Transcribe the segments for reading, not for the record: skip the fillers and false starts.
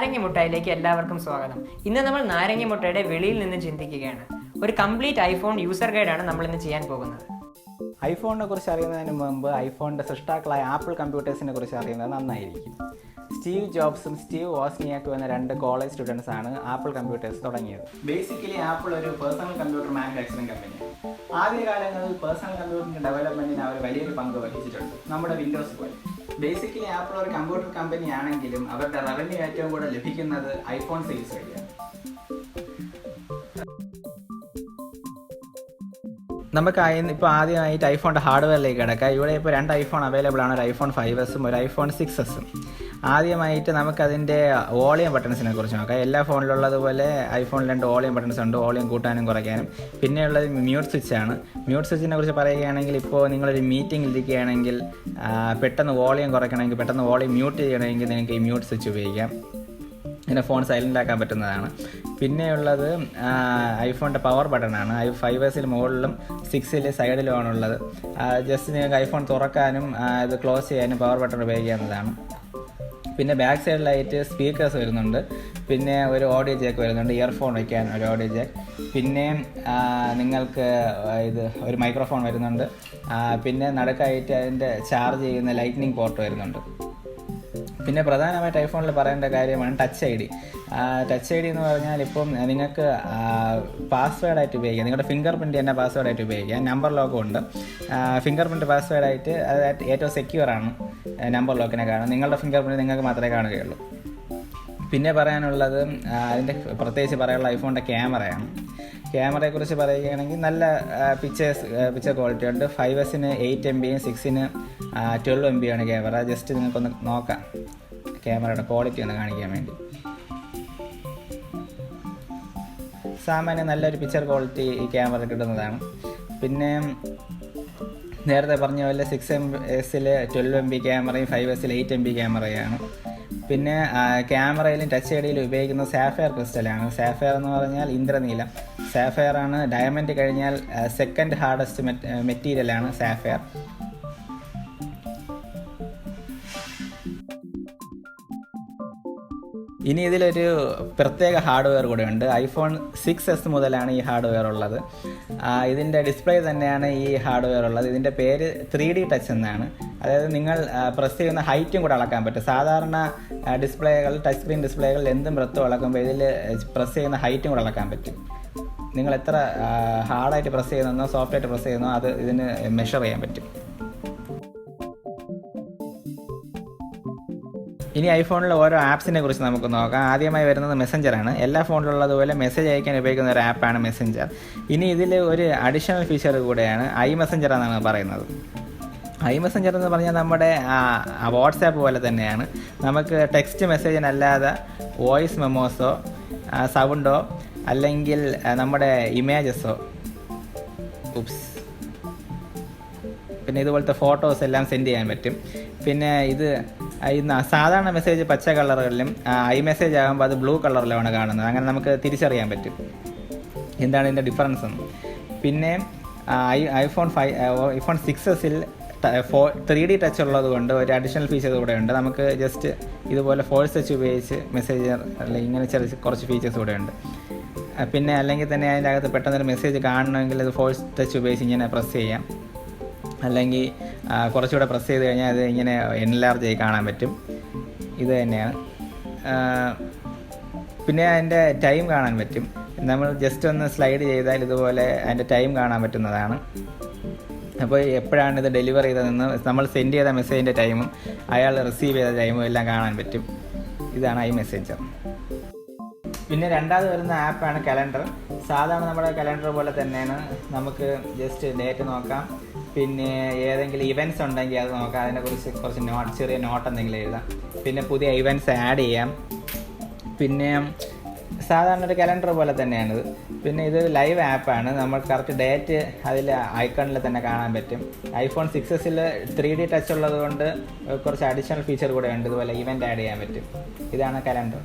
നാരങ്ങ മുട്ടായിലേക്ക് എല്ലാവർക്കും സ്വാഗതം. ഇന്ന് നമ്മൾ നാരങ്ങ മുട്ടയുടെ വെളിയിൽ നിന്ന് ചിന്തിക്കുകയാണ്. ഒരു കംപ്ലീറ്റ് ഐഫോൺ യൂസർ ഗൈഡാണ് നമ്മൾ ഇന്ന് ചെയ്യാൻ പോകുന്നത്. ഐഫോണിനെ കുറിച്ച് അറിയുന്നതിന് മുമ്പ് ഐഫോണിൻ്റെ സൃഷ്ടാക്കളായ ആപ്പിൾ കമ്പ്യൂട്ടേഴ്സിനെ കുറിച്ച് അറിയുന്നത് നന്നായിരിക്കും. സ്റ്റീവ് ജോബ്സും സ്റ്റീവ് വോസ്നിയാക്കും എന്ന രണ്ട് കോളേജ് സ്റ്റുഡൻസ് ആണ് ആപ്പിൾ കമ്പ്യൂട്ടേഴ്സ് തുടങ്ങിയത്. ബേസിക്കലി ആപ്പിൾ ഒരു പേഴ്സണൽ കമ്പ്യൂട്ടർ മാനുഫാക്ചറിംഗ് കമ്പനിയാണ്. ആദ്യകാലങ്ങളിൽ പേഴ്സണൽ കമ്പ്യൂട്ടറിൻ്റെ ഡെവലപ്മെൻറ്റിന് അവർ വലിയൊരു പങ്ക് വഹിച്ചിട്ടുണ്ട്, നമ്മുടെ വിൻഡോസ് പോലെ. ബേസിക്കലി ആപ്പിൾ ഒരു കമ്പ്യൂട്ടർ കമ്പനി ആണെങ്കിലും അവരുടെ റവന്യൂ ഏറ്റവും കൂടുതൽ ലഭിക്കുന്നത് ഐഫോൺ സെയിൽസ് വഴിയാണ്. നമുക്ക് ഇപ്പോൾ ആദ്യമായിട്ട് ഐഫോണിൻ്റെ ഹാർഡ്വെയറിലേക്ക് കിടക്കാം. ഇവിടെ ഇപ്പോൾ രണ്ട് ഐഫോൺ അവൈലബിൾ ആണ്, ഒരു ഐഫോൺ 5S ഒരു ഐഫോൺ 6S. ആദ്യമായിട്ട് നമുക്കതിൻ്റെ വോളിയം ബട്ടൺസിനെ കുറിച്ച് നോക്കാം. എല്ലാ ഫോണിലുള്ളതുപോലെ ഐഫോണിൽ രണ്ട് വോളിയം ബട്ടൺസ് ഉണ്ട്, വോളിയം കൂട്ടാനും കുറയ്ക്കാനും. പിന്നെയുള്ളത് മ്യൂട്ട് സ്വിച്ചാണ്. മ്യൂട്ട് സ്വിച്ചിനെ കുറിച്ച് പറയുകയാണെങ്കിൽ ഇപ്പോൾ നിങ്ങളൊരു മീറ്റിംഗിൽ ഇരിക്കുകയാണെങ്കിൽ പെട്ടെന്ന് വോളിയം കുറയ്ക്കണമെങ്കിൽ, പെട്ടെന്ന് വോളിയം മ്യൂട്ട് ചെയ്യണമെങ്കിൽ നിങ്ങൾക്ക് ഈ മ്യൂട്ട് സ്വിച്ച് ഉപയോഗിക്കാം. ഇങ്ങനെ ഫോൺ സൈലൻ്റ് ആക്കാൻ പറ്റുന്നതാണ്. പിന്നെയുള്ളത് ഐഫോണിൻ്റെ പവർ ബട്ടണാണ്. 5S മുകളിലും 6 സൈഡിലുമാണുള്ളത്. ജസ്റ്റ് നിങ്ങൾക്ക് ഐഫോൺ തുറക്കാനും ഇത് ക്ലോസ് ചെയ്യാനും പവർ ബട്ടൺ ഉപയോഗിക്കാവുന്നതാണ്. പിന്നെ ബാക്ക് സൈഡിലായിട്ട് സ്പീക്കേഴ്സ് വരുന്നുണ്ട്, പിന്നെ ഒരു ഓഡിയോ ജാക്ക് വരുന്നുണ്ട്, ഇയർഫോൺ വയ്ക്കാൻ ഒരു ഓഡിയോ ജാക്ക്, പിന്നെ നിങ്ങൾക്ക് ഒരു മൈക്രോഫോൺ വരുന്നുണ്ട്, പിന്നെ നടുക്കായിട്ട് അതിൻ്റെ ചാർജ് ചെയ്യുന്ന ലൈറ്റ്നിങ് പോർട്ട് വരുന്നുണ്ട്. പിന്നെ പ്രധാനമായിട്ട് ഐഫോണിൽ പറയേണ്ട കാര്യമാണ് touch I D. Touch I D എന്ന് പറഞ്ഞാൽ ഇപ്പം നിങ്ങൾക്ക് പാസ്വേഡായിട്ട് ഉപയോഗിക്കാം, നിങ്ങളുടെ ഫിംഗർ പ്രിൻറ്റ് തന്നെ പാസ്വേഡായിട്ട് ഉപയോഗിക്കാം. നമ്പർ ലോക്കും ഉണ്ട്. ഫിംഗർ പ്രിൻറ്റ് പാസ്വേഡായിട്ട് അത് ഏറ്റവും സെക്യൂറാണ് നമ്പർ ലോക്കിനെ കാണും. നിങ്ങളുടെ ഫിംഗർ പ്രിൻറ്റ് നിങ്ങൾക്ക് മാത്രമേ കാണുകയുള്ളൂ. പിന്നെ പറയാനുള്ളത് പ്രത്യേകിച്ച് പറയാനുള്ള ഐഫോണിൻ്റെ ക്യാമറയാണ്. ക്യാമറയെക്കുറിച്ച് പറയുകയാണെങ്കിൽ നല്ല പിക്ചർ ക്വാളിറ്റി ഉണ്ട്. 5S 8 MB, 6 12 MB ആണ് ക്യാമറ. ജസ്റ്റ് നിങ്ങൾക്കൊന്ന് നോക്കാം ക്യാമറയുടെ ക്വാളിറ്റി ഒന്ന് കാണിക്കാൻ വേണ്ടി. സാമാന്യം നല്ലൊരു പിക്ചർ ക്വാളിറ്റി ഈ ക്യാമറ കിട്ടുന്നതാണ്. പിന്നെ നേരത്തെ പറഞ്ഞ പോലെ 6S 12 MB ക്യാമറയും 5S 8 MB ക്യാമറയാണ്. പിന്നെ ക്യാമറയിലും ടച്ച് ഐ ഡിയിലും ഉപയോഗിക്കുന്ന സാഫയർ ക്രിസ്റ്റലാണ്. സാഫയർ എന്ന് പറഞ്ഞാൽ ഇന്ദ്രനീലം. സാഫയർ ആണ് ഡയമണ്ട് കഴിഞ്ഞാൽ സെക്കൻഡ് ഹാർഡസ്റ്റ് മെറ്റീരിയലാണ് സാഫയർ. ഇനി ഇതിലൊരു പ്രത്യേക ഹാർഡ്വെയർ കൂടെ ഉണ്ട്. ഐഫോൺ 6S മുതലാണ് ഈ ഹാർഡ്വെയർ ഉള്ളത്. ഇതിൻ്റെ ഡിസ്പ്ലേ തന്നെയാണ് ഈ ഹാർഡ്വെയർ ഉള്ളത്. ഇതിൻ്റെ പേര് 3D ടച്ച് എന്നാണ്. അതായത് നിങ്ങൾ പ്രസ് ചെയ്യുന്ന ഹൈറ്റും കൂടെ അളക്കാൻ പറ്റും. സാധാരണ ഡിസ്പ്ലേകൾ, ടച്ച് സ്ക്രീൻ ഡിസ്പ്ലേകളിൽ എന്തും ബ്രെത്തും അളക്കുമ്പോൾ ഇതിൽ പ്രസ് ചെയ്യുന്ന ഹൈറ്റും കൂടെ അളക്കാൻ പറ്റും. നിങ്ങൾ എത്ര ഹാർഡായിട്ട് പ്രസ് ചെയ്യുന്നോ സോഫ്റ്റായിട്ട് പ്രസ് ചെയ്യുന്നോ അത് ഇതിന് മെഷർ ചെയ്യാൻ പറ്റും. ഇനി ഐഫോണിൽ ഓരോ ആപ്സിനെ കുറിച്ച് നമുക്ക് നോക്കാം. ആദ്യമായി വരുന്നത് മെസ്സഞ്ചറാണ്. എല്ലാ ഫോണിലുള്ളതുപോലെ മെസ്സേജ് അയക്കാൻ ഉപയോഗിക്കുന്ന ഒരു ആപ്പാണ് മെസ്സഞ്ചർ. ഇനി ഇതിൽ ഒരു അഡീഷണൽ ഫീച്ചർ കൂടെയാണ് ഐ മെസ്സഞ്ചർ എന്നാണ് പറയുന്നത്. ഐ മെസ്സഞ്ചർ എന്ന് പറഞ്ഞാൽ നമ്മുടെ വാട്സാപ്പ് പോലെ തന്നെയാണ്. നമുക്ക് ടെക്സ്റ്റ് മെസ്സേജിനല്ലാതെ വോയിസ് മെമ്മോസോ സൗണ്ടോ അല്ലെങ്കിൽ നമ്മുടെ ഇമേജസോ പിന്നെ ഇതുപോലത്തെ ഫോട്ടോസ് എല്ലാം സെൻഡ് ചെയ്യാൻ പറ്റും. പിന്നെ ഇത് സാധാരണ മെസ്സേജ് പച്ച കളറുകളിലും ഐ മെസ്സേജ് ആകുമ്പോൾ അത് ബ്ലൂ കളറിലുമാണ് കാണുന്നത്. അങ്ങനെ നമുക്ക് തിരിച്ചറിയാൻ പറ്റും എന്താണ് ഇതിൻ്റെ ഡിഫറൻസ് എന്ന്. പിന്നെ ഐഫോൺ 6S 3D ടച്ച് ഉള്ളത് കൊണ്ട് ഒരു അഡീഷണൽ ഫീച്ചർ കൂടെ ഉണ്ട്. നമുക്ക് ജസ്റ്റ് ഇതുപോലെ ഫോഴ്സ് ടച്ച് ഉപയോഗിച്ച് മെസ്സേജ് അല്ലെങ്കിൽ ഇങ്ങനെ കുറച്ച് ഫീച്ചേഴ്സ് കൂടെ ഉണ്ട്. പിന്നെ അല്ലെങ്കിൽ തന്നെ അതിൻ്റെ അകത്ത് പെട്ടെന്നൊരു മെസ്സേജ് കാണണമെങ്കിൽ അത് ഫോഴ്സ് ടച്ച് ഉപയോഗിച്ച് ഇങ്ങനെ പ്രസ് ചെയ്യാം, അല്ലെങ്കിൽ കുറച്ചുകൂടെ പ്രസ് ചെയ്ത് കഴിഞ്ഞാൽ അത് ഇങ്ങനെ എൻലാർജ് ആയി കാണാൻ പറ്റും. ഇത് തന്നെയാണ്. പിന്നെ അതിൻ്റെ ടൈം കാണാൻ പറ്റും. നമ്മൾ ജസ്റ്റ് ഒന്ന് സ്ലൈഡ് ചെയ്താൽ ഇതുപോലെ അതിൻ്റെ ടൈം കാണാൻ പറ്റുന്നതാണ്. അപ്പോൾ എപ്പോഴാണ് ഇത് ഡെലിവർ ചെയ്തതെന്ന്, നമ്മൾ സെൻഡ് ചെയ്ത മെസ്സേജിൻ്റെ ടൈമും അയാൾ റിസീവ് ചെയ്ത ടൈമും എല്ലാം കാണാൻ പറ്റും. ഇതാണ് ഐ മെസ്സഞ്ചർ. പിന്നെ രണ്ടാമത് വരുന്ന ആപ്പാണ് കലണ്ടർ. സാധാരണ നമ്മുടെ കലണ്ടർ പോലെ തന്നെയാണ്. നമുക്ക് ജസ്റ്റ് ഡേറ്റ് നോക്കാം, പിന്നെ ഏതെങ്കിലും ഇവൻറ്റ്സ് ഉണ്ടെങ്കിൽ അത് നോക്കാം, അതിനെക്കുറിച്ച് കുറച്ച് ചെറിയ നോട്ട് എന്തെങ്കിലും എഴുതാം, പിന്നെ പുതിയ ഇവൻറ്റ്സ് ആഡ് ചെയ്യാം. പിന്നെ സാധാരണ ഒരു കലണ്ടർ പോലെ തന്നെയാണിത്. പിന്നെ ഇത് ലൈവ് ആപ്പാണ്. നമ്മൾ കറക്റ്റ് ഡേറ്റ് അതിൽ ഐക്കണിൽ തന്നെ കാണാൻ പറ്റും. ഐഫോൺ 6S 3D ടച്ച് ഉള്ളത് കൊണ്ട് കുറച്ച് അഡീഷണൽ ഫീച്ചർ കൂടെ ഉണ്ട്. ഇതുപോലെ ഇവൻറ്റ് ആഡ് ചെയ്യാൻ പറ്റും. ഇതാണ് കലണ്ടർ.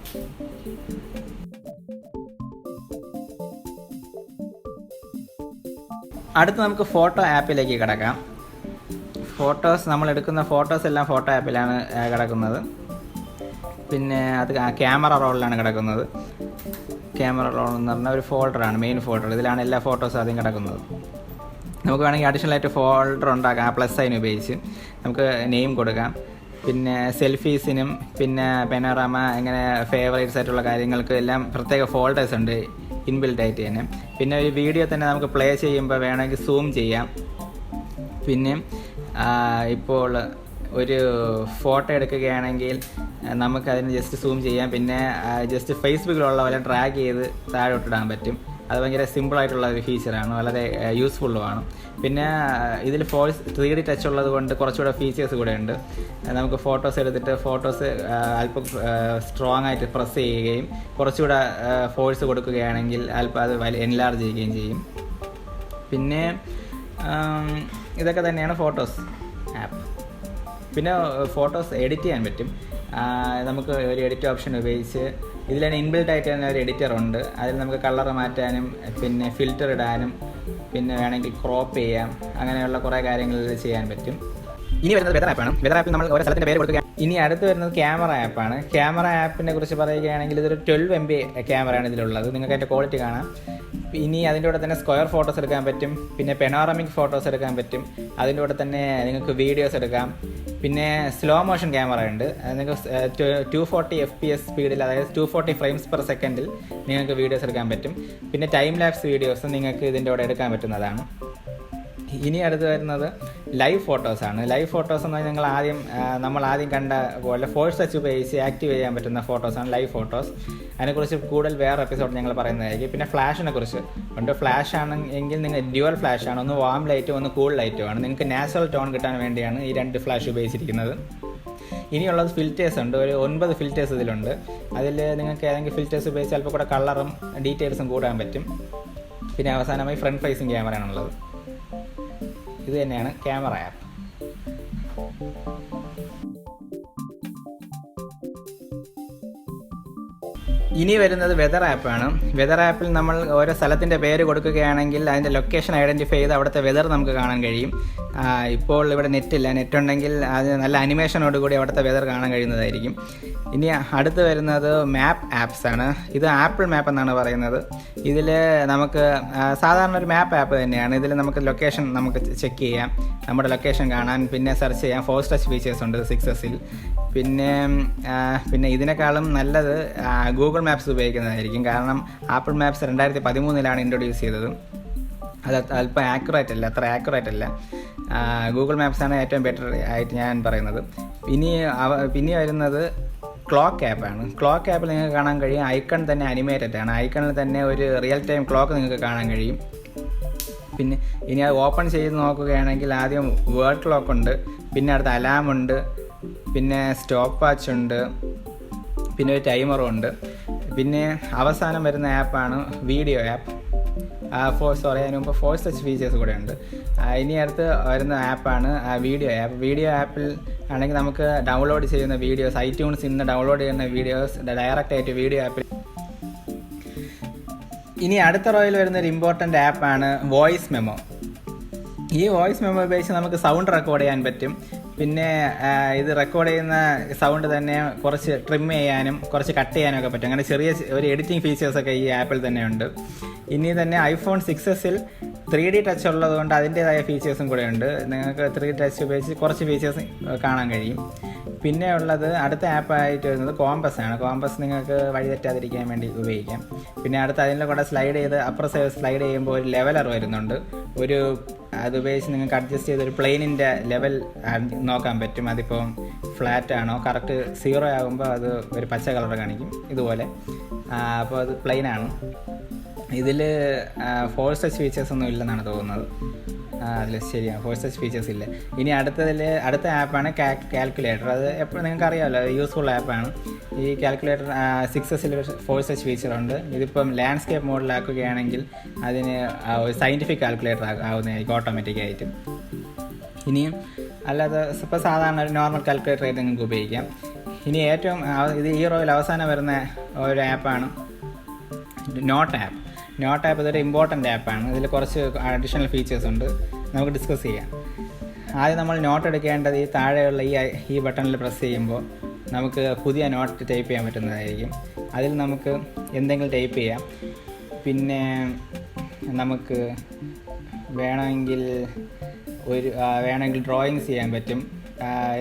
അടുത്ത് നമുക്ക് ഫോട്ടോ ആപ്പിലേക്ക് കിടക്കാം. നമ്മൾ എടുക്കുന്ന ഫോട്ടോസ് എല്ലാം ഫോട്ടോ ആപ്പിലാണ് കിടക്കുന്നത്. പിന്നെ അത് ക്യാമറ റോളിലാണ് കിടക്കുന്നത്. ക്യാമറ റോൾ എന്ന് പറഞ്ഞാൽ ഒരു ഫോൾഡറാണ്, മെയിൻ ഫോൾഡർ. ഇതിലാണ് എല്ലാ ഫോട്ടോസും ആദ്യം കിടക്കുന്നത്. നമുക്ക് വേണമെങ്കിൽ അഡീഷണൽ ആയിട്ട് ഫോൾഡർ ഉണ്ടാക്കാം. ആ പ്ലസ് സൈൻ ഉപയോഗിച്ച് നമുക്ക് നെയിം കൊടുക്കാം. പിന്നെ സെൽഫീസിനും പിന്നെ പെനോറാമ അങ്ങനെ ഫേവറേറ്റ്സ് ആയിട്ടുള്ള കാര്യങ്ങൾക്ക് എല്ലാം പ്രത്യേക ഫോൾഡേഴ്സ് ഉണ്ട് ഇൻബിൽഡ് ആയിട്ട് തന്നെ. പിന്നെ ഒരു വീഡിയോ തന്നെ നമുക്ക് പ്ലേ ചെയ്യുമ്പോൾ വേണമെങ്കിൽ സൂം ചെയ്യാം. പിന്നെ ഇപ്പോൾ ഒരു ഫോട്ടോ എടുക്കുകയാണെങ്കിൽ നമുക്കതിന് ജസ്റ്റ് സൂം ചെയ്യാം. പിന്നെ ജസ്റ്റ് ഫേസ്ബുക്കിലുള്ള പോലെ ഡ്രാഗ് ചെയ്ത് താഴോട്ടിടാൻ പറ്റും. അത് ഭയങ്കര സിമ്പിളായിട്ടുള്ള ഒരു ഫീച്ചറാണ്, വളരെ യൂസ്ഫുള്ളുമാണ്. പിന്നെ ഇതിൽ ഫോഴ്സ് 3D ടച്ച് ഉള്ളത് കൊണ്ട് കുറച്ചുകൂടെ ഫീച്ചേഴ്സ് കൂടെ ഉണ്ട്. നമുക്ക് ഫോട്ടോസ് എടുത്തിട്ട് ഫോട്ടോസ് അല്പം സ്ട്രോങ് ആയിട്ട് പ്രസ് ചെയ്യുകയും കുറച്ചുകൂടെ ഫോഴ്സ് കൊടുക്കുകയാണെങ്കിൽ അല്പം അത് എൻലാർജ് ചെയ്യുകയും ചെയ്യും. പിന്നെ ഇതൊക്കെ തന്നെയാണ് ഫോട്ടോസ് ആപ്പ്. പിന്നെ ഫോട്ടോസ് എഡിറ്റ് ചെയ്യാൻ പറ്റും. നമുക്ക് ഒരു എഡിറ്റ് ഓപ്ഷൻ ഉപയോഗിച്ച് ഇതിൽ തന്നെ ഇൻബിൽഡ് ആയിട്ട് തന്നെ ഒരു എഡിറ്റർ ഉണ്ട്. അതിൽ നമുക്ക് കളർ മാറ്റാനും പിന്നെ ഫിൽറ്റർ ഇടാനും പിന്നെ വേണമെങ്കിൽ ക്രോപ്പ് ചെയ്യാം, അങ്ങനെയുള്ള കുറേ കാര്യങ്ങൾ ചെയ്യാൻ പറ്റും. ഇനി വരുന്നത് വെതർ ആപ്പാണ്. വെതർ ആപ്പിൽ നമ്മൾ ഓരോ സ്ഥലത്തിൻ്റെ പേര് കൊടുക്കുക. ഇനി അടുത്ത് വരുന്നത് ക്യാമറ ആപ്പാണ്. ക്യാമറ ആപ്പിനെ കുറിച്ച് പറയുകയാണെങ്കിൽ ഇതൊരു 12 MB ക്യാമറയാണ് ഇതിലുള്ളത്. നിങ്ങൾക്ക് അതിൻ്റെ ക്വാളിറ്റി കാണാം. ഇനി അതിൻ്റെ കൂടെ തന്നെ സ്ക്വയർ ഫോട്ടോസ് എടുക്കാൻ പറ്റും. പിന്നെ പെനോറമിക് ഫോട്ടോസ് എടുക്കാൻ പറ്റും. അതിൻ്റെ കൂടെ തന്നെ നിങ്ങൾക്ക് വീഡിയോസ് എടുക്കാം. പിന്നെ സ്ലോ മോഷൻ ക്യാമറ ഉണ്ട്. നിങ്ങൾക്ക് 240 FPS സ്പീഡിൽ, അതായത് 240 ഫ്രെയിംസ് പെർ സെക്കൻഡിൽ നിങ്ങൾക്ക് വീഡിയോസ് എടുക്കാൻ പറ്റും. പിന്നെ ടൈം ലാപ്സ് വീഡിയോസ് നിങ്ങൾക്ക് ഇതിൻ്റെ കൂടെ എടുക്കാൻ പറ്റുന്നതാണ്. ഇനി അടുത്ത് വരുന്നത് ലൈവ് ഫോട്ടോസാണ്. ലൈവ് ഫോട്ടോസ് എന്ന് പറഞ്ഞാൽ നമ്മൾ ആദ്യം കണ്ട പോലെ ഫോഴ്സ് ടച്ച് ഉപയോഗിച്ച് ആക്റ്റീവ് ചെയ്യാൻ പറ്റുന്ന ഫോട്ടോസാണ് ലൈവ് ഫോട്ടോസ്. അതിനെക്കുറിച്ച് കൂടുതൽ വേറെ എപ്പിസോഡ് ഞങ്ങൾ പറയുന്നതായിരിക്കും. പിന്നെ ഫ്ലാഷിനെ കുറിച്ച് ഉണ്ട്. ഫ്ലാഷ് ആണെങ്കിൽ നിങ്ങൾ ഡ്യുവൽ ഫ്ലാഷാണ്, ഒന്ന് വാം ലൈറ്റും ഒന്ന് കൂൾ ലൈറ്റുമാണ്. നിങ്ങൾക്ക് നാച്ചുറൽ ടോൺ കിട്ടാൻ വേണ്ടിയാണ് ഈ 2 ഫ്ലാഷ് ഉപയോഗിച്ചിരിക്കുന്നത്. ഇനിയുള്ളത് ഫിൽറ്റേഴ്സ് ഉണ്ട്. ഒരു 9 ഫിൽറ്റേഴ്സ് ഇതിലുണ്ട്. അതിൽ നിങ്ങൾക്ക് ഏതെങ്കിലും ഫിൽറ്റേഴ്സ് ഉപയോഗിച്ച് ചിലപ്പോൾ കൂടെ കളറും ഡീറ്റെയിൽസും കൂടാൻ പറ്റും. പിന്നെ അവസാനമായി ഫ്രണ്ട് ഫേസിങ് ക്യാമറയാണുള്ളത്. ഇത് തന്നെയാണ് ക്യാമറ ആപ്പ്. ഇനി വരുന്നത് വെതർ ആപ്പാണ്. വെതർ ആപ്പിൽ നമ്മൾ ഓരോ സ്ഥലത്തിൻ്റെ പേര് കൊടുക്കുകയാണെങ്കിൽ അതിൻ്റെ ലൊക്കേഷൻ ഐഡൻറ്റിഫൈ ചെയ്ത് അവിടുത്തെ വെതർ നമുക്ക് കാണാൻ കഴിയും. ഇപ്പോൾ ഇവിടെ നെറ്റില്ല, നെറ്റുണ്ടെങ്കിൽ അത് നല്ല അനിമേഷനോടുകൂടി അവിടുത്തെ വെതർ കാണാൻ കഴിയുന്നതായിരിക്കും. ഇനി അടുത്ത് വരുന്നത് മാപ്പ് ആപ്സ് ആണ്. ഇത് ആപ്പിൾ മാപ്പ് എന്നാണ് പറയുന്നത്. ഇതിൽ നമുക്ക് സാധാരണ ഒരു മാപ്പ് ആപ്പ് തന്നെയാണ്. ഇതിൽ നമുക്ക് ലൊക്കേഷൻ നമുക്ക് ചെക്ക് ചെയ്യാം, നമ്മുടെ ലൊക്കേഷൻ കാണാൻ, പിന്നെ സെർച്ച് ചെയ്യാം. ഫോഴ്സ് ടച്ച് ഫീച്ചേഴ്സ് ഉണ്ട് 6S. പിന്നെ ഇതിനേക്കാളും നല്ലത് ഗൂഗിൾ മാപ്സ് ഉപയോഗിക്കുന്നതായിരിക്കും. കാരണം ആപ്പിൾ മാപ്സ് 2013 ഇൻട്രൊഡ്യൂസ് ചെയ്തത്. അത് അല്പം അത്ര ആക്യുറേറ്റ് അല്ല. ഗൂഗിൾ മാപ്സാണ് ഏറ്റവും ബെറ്റർ ആയിട്ട് ഞാൻ പറയുന്നത്. പിന്നെ വരുന്നത് ക്ലോക്ക് ആപ്പാണ്. ക്ലോക്ക് ആപ്പിൽ നിങ്ങൾക്ക് കാണാൻ കഴിയും ഐക്കൺ തന്നെ അനിമേറ്റഡ് ആണ്. ഐക്കണിൽ തന്നെ ഒരു റിയൽ ടൈം ക്ലോക്ക് നിങ്ങൾക്ക് കാണാൻ കഴിയും. പിന്നെ ഇനി അത് ഓപ്പൺ ചെയ്ത് നോക്കുകയാണെങ്കിൽ ആദ്യം വേൾഡ് ക്ലോക്ക് ഉണ്ട്, പിന്നെ അടുത്ത അലാം ഉണ്ട്, പിന്നെ സ്റ്റോപ്പ് വാച്ച് ഉണ്ട്, പിന്നെ ഒരു ടൈമറും ഉണ്ട്. പിന്നെ അവസാനം വരുന്ന ആപ്പാണ് വീഡിയോ ആപ്പ്. അതിന് മുമ്പ് ഫോഴ്സ് ടച്ച് ഫീച്ചേഴ്സ് കൂടെ ഉണ്ട്. ഇനി അടുത്ത് വരുന്ന ആപ്പാണ് വീഡിയോ ആപ്പ്. വീഡിയോ ആപ്പിൽ ആണെങ്കിൽ നമുക്ക് ഡൗൺലോഡ് ചെയ്യുന്ന വീഡിയോസ്, ഐട്യൂൺസിൽ നിന്ന് ഡൗൺലോഡ് ചെയ്യുന്ന വീഡിയോസ് ഡയറക്റ്റ് ആയിട്ട് വീഡിയോ ആപ്പിൽ. ഇനി അടുത്ത റോയിൽ വരുന്നൊരു ഇമ്പോർട്ടൻ്റ് ആപ്പാണ് വോയിസ് മെമ്മോ. ഈ വോയിസ് മെമ്മോ ഉപയോഗിച്ച് നമുക്ക് സൗണ്ട് റെക്കോർഡ് ചെയ്യാൻ പറ്റും. പിന്നെ ഇത് റെക്കോർഡ് ചെയ്യുന്ന സൗണ്ട് തന്നെ കുറച്ച് ട്രിം ചെയ്യാനും കുറച്ച് കട്ട് ചെയ്യാനും ഒക്കെ പറ്റും. അങ്ങനെ ചെറിയ ഒരു എഡിറ്റിംഗ് ഫീച്ചേഴ്സൊക്കെ ഈ ആപ്പിൽ തന്നെ ഉണ്ട്. ഇനി തന്നെ iPhone 6s 3D ടച്ച് ഉള്ളതുകൊണ്ട് അതിൻ്റേതായ ഫീച്ചേഴ്സും കൂടെ ഉണ്ട്. നിങ്ങൾക്ക് 3D ടച്ച് ഉപയോഗിച്ച് കുറച്ച് ഫീച്ചേഴ്സ് കാണാൻ കഴിയും. പിന്നെ ഉള്ളത് അടുത്ത ആപ്പായിട്ട് വരുന്നത് കോമ്പസ് ആണ്. കോമ്പസ് നിങ്ങൾക്ക് വഴി തെറ്റാതിരിക്കാൻ വേണ്ടി ഉപയോഗിക്കാം. പിന്നെ അടുത്ത് അതിൻ്റെ കൂടെ അപ്പർ സൈഡ് സ്ലൈഡ് ചെയ്യുമ്പോൾ ഒരു ലെവലർ വരുന്നുണ്ട്. അത് ഉപയോഗിച്ച് നിങ്ങൾക്ക് അഡ്ജസ്റ്റ് ചെയ്തൊരു പ്ലെയിനിൻ്റെ ലെവൽ നോക്കാൻ പറ്റും. അതിപ്പം ഫ്ലാറ്റ് ആണോ, കറക്റ്റ് 0 ആകുമ്പോൾ അത് ഒരു പച്ച കളർ കാണിക്കും ഇതുപോലെ. അപ്പോൾ അത് പ്ലെയിനാണ്. ഇതിൽ ഫോഴ്സ് ടച്ച് ഫീച്ചേഴ്സ് ഒന്നും ഇല്ലെന്നാണ് തോന്നുന്നത്. അതിൽ ശരിയാണ്, ഫോഴ്സ് ടച്ച് ഫീച്ചേഴ്സ് ഇല്ല. ഇനി അടുത്ത ആപ്പാണ് കാൽക്കുലേറ്റർ. അത് എപ്പോഴും നിങ്ങൾക്ക് അറിയാമല്ലോ, യൂസ്ഫുൾ ആപ്പാണ്. ഈ കാൽക്കുലേറ്റർ 6s ഫോഴ്സ് ടച്ച് ഫീച്ചറുണ്ട്. ഇതിപ്പം ലാൻഡ്സ്കേപ്പ് മോഡിലാക്കുകയാണെങ്കിൽ അതിന് സയൻറ്റിഫിക് കാൽക്കുലേറ്റർ ആവുന്നതായിരിക്കും ഓട്ടോമാറ്റിക്കായിട്ട്. ഇനിയും അല്ലാതെ ഇപ്പോൾ സാധാരണ ഒരു നോർമൽ കാൽക്കുലേറ്റർ ആയിട്ട് നിങ്ങൾക്ക് ഉപയോഗിക്കാം. ഇനി ഈ റോയിൽ അവസാനം വരുന്ന ഒരു ആപ്പാണ് നോട്ട് ആപ്പ്. നോട്ട് ആപ്പ് ഇതൊരു ഇമ്പോർട്ടൻ്റ് ആപ്പാണ്. ഇതിൽ കുറച്ച് അഡീഷണൽ ഫീച്ചേഴ്സ് ഉണ്ട്, നമുക്ക് ഡിസ്കസ് ചെയ്യാം. ആദ്യം നമ്മൾ നോട്ട് എടുക്കേണ്ടത് ഈ താഴെയുള്ള ഈ ബട്ടണിൽ പ്രസ് ചെയ്യുമ്പോൾ നമുക്ക് പുതിയ നോട്ട് ടൈപ്പ് ചെയ്യാൻ പറ്റുന്നതായിരിക്കും. അതിൽ നമുക്ക് എന്തെങ്കിലും ടൈപ്പ് ചെയ്യാം. പിന്നെ നമുക്ക് വേണമെങ്കിൽ ഡ്രോയിങ്സ് ചെയ്യാൻ പറ്റും.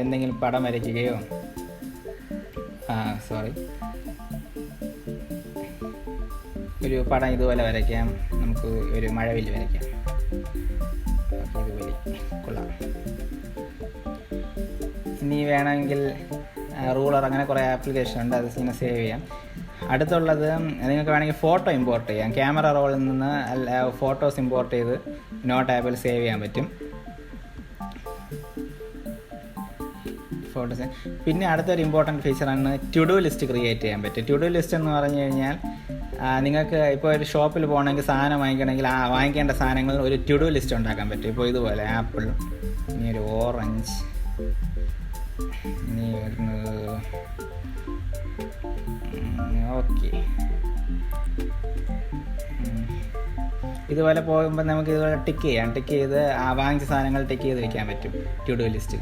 എന്തെങ്കിലും പടം വരയ്ക്കുകയോ ഒരു പടം ഇതുപോലെ വരയ്ക്കാം. നമുക്ക് ഒരു മഴവില്ല് വരയ്ക്കാം. ഇതുപോലെ കൊള്ളാം. ഇനി വേണമെങ്കിൽ റൂളർ, അങ്ങനെ കുറേ ആപ്ലിക്കേഷൻ ഉണ്ട്, അത് ഇങ്ങനെ സേവ് ചെയ്യാം. അടുത്തുള്ളത് നിങ്ങൾക്ക് വേണമെങ്കിൽ ഫോട്ടോ ഇമ്പോർട്ട് ചെയ്യാം. ക്യാമറ റോളിൽ നിന്ന് ഫോട്ടോസ് ഇമ്പോർട്ട് ചെയ്ത് നോട്ട് ആപ്പിൽ സേവ് ചെയ്യാൻ പറ്റും. ഫോട്ടോസ്. പിന്നെ അടുത്തൊരു ഇമ്പോർട്ടൻറ്റ് ഫീച്ചറാണ് ടു ഡു ലിസ്റ്റ് ക്രിയേറ്റ് ചെയ്യാൻ പറ്റും. ടു ഡു ലിസ്റ്റ് എന്ന് പറഞ്ഞു കഴിഞ്ഞാൽ നിങ്ങൾക്ക് ഇപ്പോൾ ഒരു ഷോപ്പിൽ പോകണമെങ്കിൽ സാധനം വാങ്ങിക്കണമെങ്കിൽ വാങ്ങിക്കേണ്ട സാധനങ്ങൾ ഒരു ടു ഡു ലിസ്റ്റ് ഉണ്ടാക്കാൻ പറ്റും. ഇപ്പോൾ ഇതുപോലെ ആപ്പിൾ, ഇനി ഒരു ഓറഞ്ച്, ഇനി വരുന്നത് ഓക്കെ. ഇതുപോലെ പോകുമ്പോൾ നമുക്ക് ഇതുപോലെ ടിക്ക് ചെയ്ത് വാങ്ങിച്ച സാധനങ്ങൾ ടിക്ക് ചെയ്ത് വയ്ക്കാൻ പറ്റും ടു ഡു ലിസ്റ്റ്.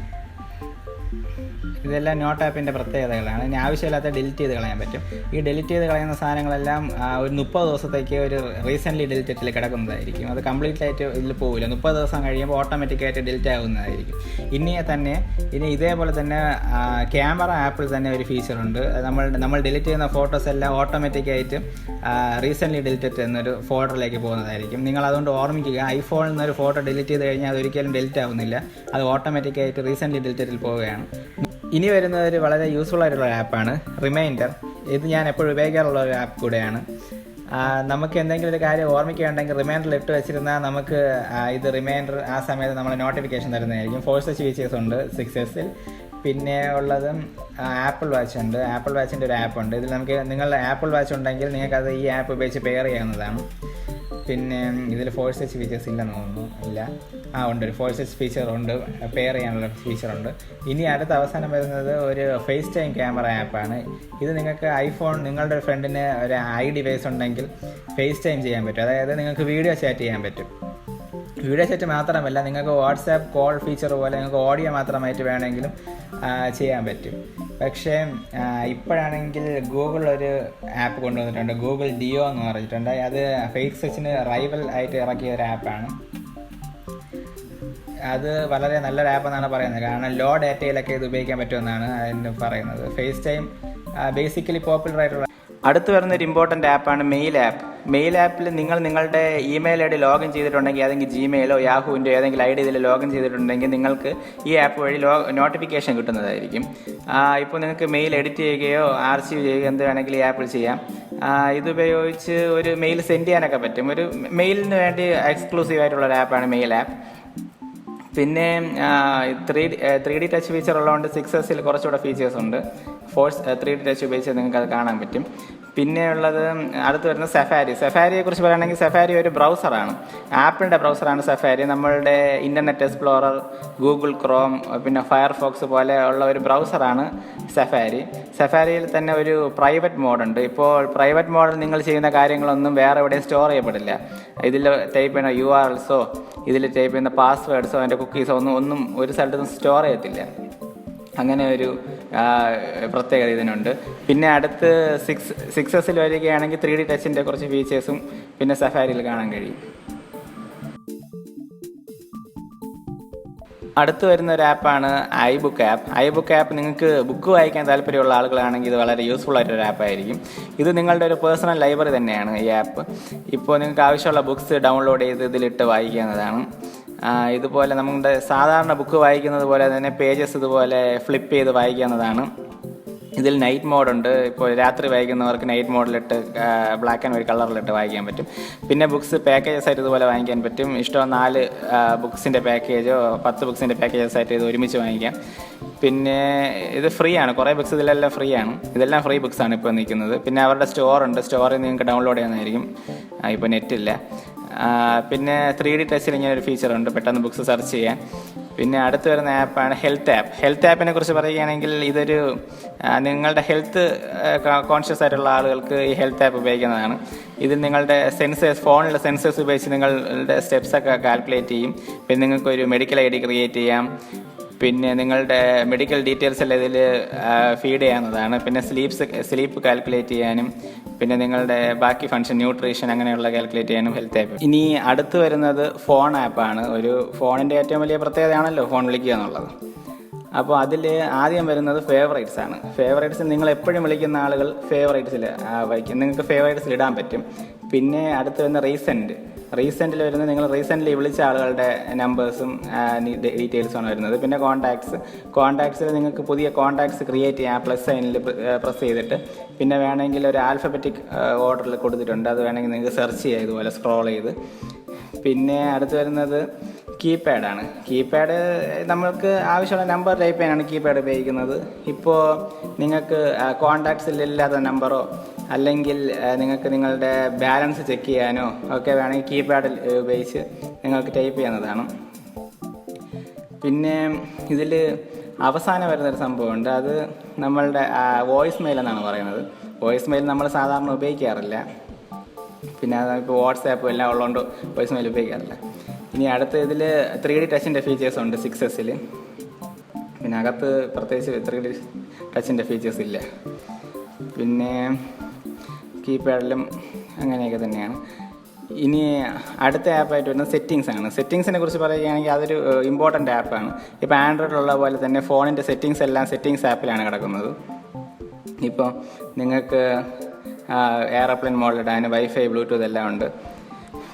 ഇതെല്ലാം നോട്ട് ആപ്പിൻ്റെ പ്രത്യേകതകളാണ്. ഇനി ആവശ്യമില്ലാത്ത ഡിലീറ്റ് ചെയ്ത് കളയാൻ പറ്റും. ഈ ഡിലീറ്റ് ചെയ്ത് കളയുന്ന സാധനങ്ങളെല്ലാം ഒരു 30 ദിവസത്തേക്ക് ഒരു റീസെൻ്റ്ലി ഡിലീറ്റഡിൽ കിടക്കുന്നതായിരിക്കും. അത് കംപ്ലീറ്റ് ആയിട്ട് ഇതിൽ പോകില്ല. 30 ദിവസം കഴിയുമ്പോൾ ഓട്ടോമാറ്റിക്കായിട്ട് ഡിലീറ്റ് ആകുന്നതായിരിക്കും. ഇനി ഇതേപോലെ തന്നെ ക്യാമറ ആപ്പിൽ തന്നെ ഒരു ഫീച്ചറുണ്ട്. നമ്മൾ ഡിലീറ്റ് ചെയ്യുന്ന ഫോട്ടോസ് എല്ലാം ഓട്ടോമാറ്റിക്കായിട്ട് റീസെൻ്റ്ലി ഡിലീറ്റഡ് എന്നൊരു ഫോൾഡറിലേക്ക് പോകുന്നതായിരിക്കും. നിങ്ങൾ അതുകൊണ്ട് ഓർമ്മിക്കുക, ഐഫോണിൽ നിന്നൊരു ഫോട്ടോ ഡിലീറ്റ് ചെയ്ത് കഴിഞ്ഞാൽ അതൊരിക്കലും ഡിലീറ്റ് ആവുന്നില്ല. അത് ഓട്ടോമാറ്റിക്കായിട്ട് റീസെൻ്റ്ലി ഡിലീറ്റഡിൽ പോവുകയാണ്. ഇനി വരുന്ന ഒരു വളരെ യൂസ്ഫുൾ ആയിട്ടുള്ള ആപ്പാണ് റിമൈൻഡർ. ഇത് ഞാൻ എപ്പോഴും ഉപയോഗിക്കാറുള്ള ഒരു ആപ്പ് കൂടെയാണ്. നമുക്ക് എന്തെങ്കിലും ഒരു കാര്യം ഓർമ്മിക്കുകയുണ്ടെങ്കിൽ റിമൈൻഡറിൽ ഇട്ട് വെച്ചിരുന്നാൽ നമുക്ക് ഇത് റിമൈൻഡർ ആ സമയത്ത് നമ്മളെ നോട്ടിഫിക്കേഷൻ തരുന്നതായിരിക്കും. ഫോഴ്സ് ഫീച്ചേഴ്സ് ഉണ്ട് 6S. പിന്നെ ഉള്ളത് ആപ്പിൾ വാച്ച് ഉണ്ട്. ആപ്പിൾ വാച്ചിൻ്റെ ഒരു ആപ്പ് ഉണ്ട്. ഇതിൽ നമുക്ക് നിങ്ങളുടെ ആപ്പിൾ വാച്ച് ഉണ്ടെങ്കിൽ നിങ്ങൾക്കത് ഈ ആപ്പ് ഉപയോഗിച്ച് പെയർ ചെയ്യാവുന്നതാണ്. പിന്നെ ഇതിൽ ഫോഴ്സ് ടച്ച് ഫീച്ചേഴ്സ് ഇല്ലെന്ന് തോന്നുന്നു. ഇല്ല, ഉണ്ട്, ഒരു ഫോഴ്സ് ടച്ച് ഫീച്ചർ ഉണ്ട്, പെയർ ചെയ്യാനുള്ള ഫീച്ചറുണ്ട്. ഇനി അടുത്ത അവസാനം വരുന്നത് ഒരു ഫേസ് ടൈം ക്യാമറ ആപ്പാണ്. ഇത് നിങ്ങൾക്ക് നിങ്ങളുടെ ഫ്രണ്ടിന് ഒരു ഡിവൈസ് ഉണ്ടെങ്കിൽ ഫേസ് ടൈം ചെയ്യാൻ പറ്റും. അതായത് നിങ്ങൾക്ക് വീഡിയോ ചാറ്റ് ചെയ്യാൻ പറ്റും. വീഡിയോ ചാറ്റ് മാത്രമല്ല, നിങ്ങൾക്ക് വാട്സാപ്പ് കോൾ ഫീച്ചർ പോലെ നിങ്ങൾക്ക് ഓഡിയോ മാത്രമായിട്ട് വേണമെങ്കിലും ചെയ്യാൻ പറ്റും. പക്ഷേ ഇപ്പോഴാണെങ്കിൽ ഗൂഗിൾ ഒരു ആപ്പ് കൊണ്ടുവന്നിട്ടുണ്ട്, ഗൂഗിൾ ഡിയോ എന്ന് പറഞ്ഞിട്ടുണ്ട്. അത് ഫേസ് ടച്ചിന് റൈവൽ ആയിട്ട് ഇറക്കിയ ഒരു ആപ്പാണ്. അത് വളരെ നല്ലൊരു ആപ്പെന്നാണ് പറയുന്നത്. കാരണം ലോ ഡാറ്റയിലൊക്കെ ഇത് ഉപയോഗിക്കാൻ പറ്റുമെന്നാണ് അതിന് പറയുന്നത്. ഫേസ് ടൈം ബേസിക്കലി പോപ്പുലർ ആയിട്ടുള്ള. അടുത്ത് വരുന്നൊരു ഇമ്പോർട്ടൻ്റ് ആപ്പാണ് മെയിൽ ആപ്പ്. മെയിൽ ആപ്പിൽ നിങ്ങളുടെ ഇമെയിൽ ഐ ഡി ലോഗിൻ ചെയ്തിട്ടുണ്ടെങ്കിൽ, ഏതെങ്കിലും ജിമെയിലോ യാഹുവിൻ്റെ ഏതെങ്കിലും ഐ ഡി ഇതിൽ ലോഗിൻ ചെയ്തിട്ടുണ്ടെങ്കിൽ നിങ്ങൾക്ക് ഈ ആപ്പ് വഴി നോട്ടിഫിക്കേഷൻ കിട്ടുന്നതായിരിക്കും. ഇപ്പോൾ നിങ്ങൾക്ക് മെയിൽ എഡിറ്റ് ചെയ്യുകയോ ആർച്ചീവ് ചെയ്യുകയോ എന്ത് വേണമെങ്കിലും ഈ ആപ്പിൽ ചെയ്യാം. ഇതുപയോഗിച്ച് ഒരു മെയിൽ സെൻഡ് ചെയ്യാനൊക്കെ പറ്റും. ഒരു മെയിലിന് വേണ്ടി എക്സ്ക്ലൂസീവ് ആയിട്ടുള്ള ഒരു ആപ്പാണ് മെയിൽ ആപ്പ്. പിന്നെ 3D ടച്ച് ഫീച്ചർ ഉള്ളതുകൊണ്ട് 6Sൽ കുറച്ചുകൂടെ ഫീച്ചേഴ്സ് ഉണ്ട്. ഫോഴ്സ് 3D ടച്ച് ഉപയോഗിച്ച് നിങ്ങൾക്ക് അത് കാണാൻ പറ്റും. പിന്നെ ഉള്ളത് അടുത്ത് വരുന്ന സഫാരിയെ കുറിച്ച് പറയുകയാണെങ്കിൽ സഫാരി ഒരു ബ്രൗസറാണ്, ആപ്പിളിൻ്റെ ബ്രൗസറാണ് സഫാരി. നമ്മളുടെ ഇൻ്റർനെറ്റ് എക്സ്പ്ലോറർ, ഗൂഗിൾ ക്രോം, പിന്നെ ഫയർഫോക്സ് പോലെ ഉള്ള ഒരു ബ്രൗസറാണ് സഫാരി. സഫാരിയിൽ തന്നെ ഒരു പ്രൈവറ്റ് മോഡുണ്ട്. ഇപ്പോൾ പ്രൈവറ്റ് മോഡിൽ നിങ്ങൾ ചെയ്യുന്ന കാര്യങ്ങളൊന്നും വേറെ എവിടെയും സ്റ്റോർ ചെയ്യപ്പെടില്ല. ഇതിൽ ടൈപ്പ് ചെയ്യുന്ന URLസോ ഇതിൽ ടൈപ്പ് ചെയ്യുന്ന പാസ്വേഡ്സോ അതിൻ്റെ കുക്കീസോ ഒന്നും ഒരു സ്ഥലത്തുനിന്ന് സ്റ്റോർ ചെയ്യത്തില്ല. അങ്ങനെ ഒരു പ്രത്യേകത ഇതിനുണ്ട്. പിന്നെ അടുത്ത് 6Sൽ വരികയാണെങ്കിൽ 3D ടച്ചിൻ്റെ കുറച്ച് ഫീച്ചേഴ്സും പിന്നെ സഫാരിയിൽ കാണാൻ കഴിയും. അടുത്ത് വരുന്ന ഒരു ആപ്പാണ് ഐബുക്ക് ആപ്പ്. നിങ്ങൾക്ക് ബുക്ക് വായിക്കാൻ താല്പര്യമുള്ള ആളുകളാണെങ്കിൽ ഇത് വളരെ യൂസ്ഫുൾ ആയിട്ടൊരു ആപ്പായിരിക്കും. ഇത് നിങ്ങളുടെ ഒരു പേഴ്സണൽ ലൈബ്രറി തന്നെയാണ് ഈ ആപ്പ്. ഇപ്പോൾ നിങ്ങൾക്ക് ആവശ്യമുള്ള ബുക്സ് ഡൗൺലോഡ് ചെയ്ത് ഇതിലിട്ട് വായിക്കാവുന്നതാണ്. ഇതുപോലെ നമ്മുടെ സാധാരണ ബുക്ക് വായിക്കുന്നത് പോലെ തന്നെ പേജസ് ഇതുപോലെ ഫ്ലിപ്പ് ചെയ്ത് വായിക്കാവുന്നതാണ്. ഇതിൽ നൈറ്റ് മോഡുണ്ട്. ഇപ്പോൾ രാത്രി വായിക്കുന്നവർക്ക് നൈറ്റ് മോഡിലിട്ട് ബ്ലാക്ക് ആൻഡ് വൈറ്റ് കളറിലിട്ട് വായിക്കാൻ പറ്റും. പിന്നെ ബുക്സ് പാക്കേജസ് ആയിട്ട് ഇതുപോലെ വാങ്ങിക്കാൻ പറ്റും. ഇഷ്ടം 4 ബുക്സിൻ്റെ പാക്കേജോ 10 ബുക്സിൻ്റെ പാക്കേജസ് ആയിട്ട് ഇത് ഒരുമിച്ച് വാങ്ങിക്കാം. പിന്നെ ഇത് ഫ്രീ ആണ്, കുറേ ബുക്സ് ഇതിലെല്ലാം ഫ്രീ ആണ്. ഇതെല്ലാം ഫ്രീ ബുക്സാണ് ഇപ്പോൾ നിൽക്കുന്നത്. പിന്നെ അവരുടെ സ്റ്റോറുണ്ട്, സ്റ്റോറിൽ നിങ്ങൾക്ക് ഡൗൺലോഡ് ചെയ്യുന്നതായിരിക്കും. ഇപ്പോൾ നെറ്റില്ല. പിന്നെ 3D ടച്ചിൽ ഇങ്ങനെ ഒരു ഫീച്ചറുണ്ട്, പെട്ടെന്ന് ബുക്സ് സെർച്ച് ചെയ്യാൻ. പിന്നെ അടുത്ത് വരുന്ന ആപ്പാണ് ഹെൽത്ത് ആപ്പിനെ കുറിച്ച് പറയുകയാണെങ്കിൽ ഇതൊരു നിങ്ങളുടെ ഹെൽത്ത് കോൺഷ്യസ് ആയിട്ടുള്ള ആളുകൾക്ക് ഈ ഹെൽത്ത് ആപ്പ് ഉപയോഗിക്കുന്നതാണ്. ഇതിൽ നിങ്ങളുടെ ഫോണിലെ സെൻസേഴ്സ് ഉപയോഗിച്ച് നിങ്ങളുടെ സ്റ്റെപ്സൊക്കെ കാൽക്കുലേറ്റ് ചെയ്യും. പിന്നെ നിങ്ങൾക്കൊരു മെഡിക്കൽ ID ക്രിയേറ്റ് ചെയ്യാം. പിന്നെ നിങ്ങളുടെ മെഡിക്കൽ ഡീറ്റെയിൽസ് എല്ലാം ഇതിൽ ഫീഡ് ചെയ്യാവുന്നതാണ്. പിന്നെ സ്ലീപ്പ് കാൽക്കുലേറ്റ് ചെയ്യാനും പിന്നെ നിങ്ങളുടെ ബാക്കി ഫങ്ഷൻ ന്യൂട്രീഷൻ അങ്ങനെയുള്ള കാൽക്കുലേറ്റ് ചെയ്യാനും ഹെൽത്ത് ആപ്പ്. ഇനി അടുത്ത് വരുന്നത് ഫോൺ ആപ്പാണ്. ഒരു ഫോണിൻ്റെ ഏറ്റവും വലിയ പ്രത്യേകതയാണല്ലോ ഫോൺ വിളിക്കുക എന്നുള്ളത്. അപ്പോൾ അതിൽ ആദ്യം വരുന്നത് ഫേവറേറ്റ്സ് ആണ്. ഫേവറേറ്റ്സിൽ നിങ്ങൾ എപ്പോഴും വിളിക്കുന്ന ആളുകൾ നിങ്ങൾക്ക് ഫേവറേറ്റ്സിൽ ഇടാൻ പറ്റും. പിന്നെ അടുത്ത് വരുന്ന റീസെൻറ്റിൽ വരുന്നത് നിങ്ങൾ റീസെൻ്റ്ലി വിളിച്ച ആളുകളുടെ നമ്പേഴ്സും ഡീറ്റെയിൽസുമാണ് വരുന്നത്. പിന്നെ കോൺടാക്ട്സിൽ നിങ്ങൾക്ക് പുതിയ കോൺടാക്ട്സ് ക്രിയേറ്റ് ചെയ്യാം. പ്ലസ് സൈനിൽ പ്രസ് ചെയ്തിട്ട് പിന്നെ വേണമെങ്കിൽ ഒരു ആൽഫബറ്റിക് ഓർഡറിൽ കൊടുത്തിട്ടുണ്ട്. അത് വേണമെങ്കിൽ നിങ്ങൾക്ക് സെർച്ച് ചെയ്യാം ഇതുപോലെ സ്ക്രോൾ ചെയ്ത്. പിന്നെ അടുത്ത് വരുന്നത് കീപാഡാണ്. കീപാഡ് നമ്മൾക്ക് ആവശ്യമുള്ള നമ്പർ ടൈപ്പ് ചെയ്യാനാണ് കീപാഡ് ഉപയോഗിക്കുന്നത്. ഇപ്പോൾ നിങ്ങൾക്ക് കോൺടാക്ട്സിൽ ഇല്ലാത്ത നമ്പറോ അല്ലെങ്കിൽ നിങ്ങൾക്ക് നിങ്ങളുടെ ബാലൻസ് ചെക്ക് ചെയ്യാനോ ഒക്കെ വേണമെങ്കിൽ കീപാഡിൽ ഉപയോഗിച്ച് നിങ്ങൾക്ക് ടൈപ്പ് ചെയ്യുന്നതാണ്. പിന്നെ ഇതിൽ അവസാനം വരുന്നൊരു സംഭവമുണ്ട്. അത് നമ്മളുടെ വോയിസ് മെയിൽ എന്നാണ് പറയുന്നത്. വോയിസ് മെയിൽ നമ്മൾ സാധാരണ ഉപയോഗിക്കാറില്ല. പിന്നെ ഇപ്പോൾ വാട്സാപ്പ് എല്ലാം ഉള്ളതുകൊണ്ട് വോയിസ് മെയിൽ ഉപയോഗിക്കാറില്ല. ഇനി അടുത്ത ഇതിൽ 3D ടച്ചിൻ്റെ ഫീച്ചേഴ്സ് ഉണ്ട് 6S. പിന്നെ അകത്ത് പ്രത്യേകിച്ച് 3D ടച്ചിൻ്റെ ഫീച്ചേഴ്സ് ഇല്ല. പിന്നെ കീപാഡിലും അങ്ങനെയൊക്കെ തന്നെയാണ്. ഇനി അടുത്ത ആപ്പായിട്ട് വരുന്നത് സെറ്റിങ്സിനെ കുറിച്ച് പറയുകയാണെങ്കിൽ അതൊരു ഇമ്പോർട്ടൻ്റ് ആപ്പാണ്. ഇപ്പോൾ ആൻഡ്രോയിഡിലുള്ള പോലെ തന്നെ ഫോണിൻ്റെ സെറ്റിങ്സ് എല്ലാം സെറ്റിങ്സ് ആപ്പിലാണ് കിടക്കുന്നത്. ഇപ്പോൾ നിങ്ങൾക്ക് എയർപ്ലെയിൻ മോഡിലിടാൻ വൈഫൈ ബ്ലൂടൂത്ത് എല്ലാം ഉണ്ട്.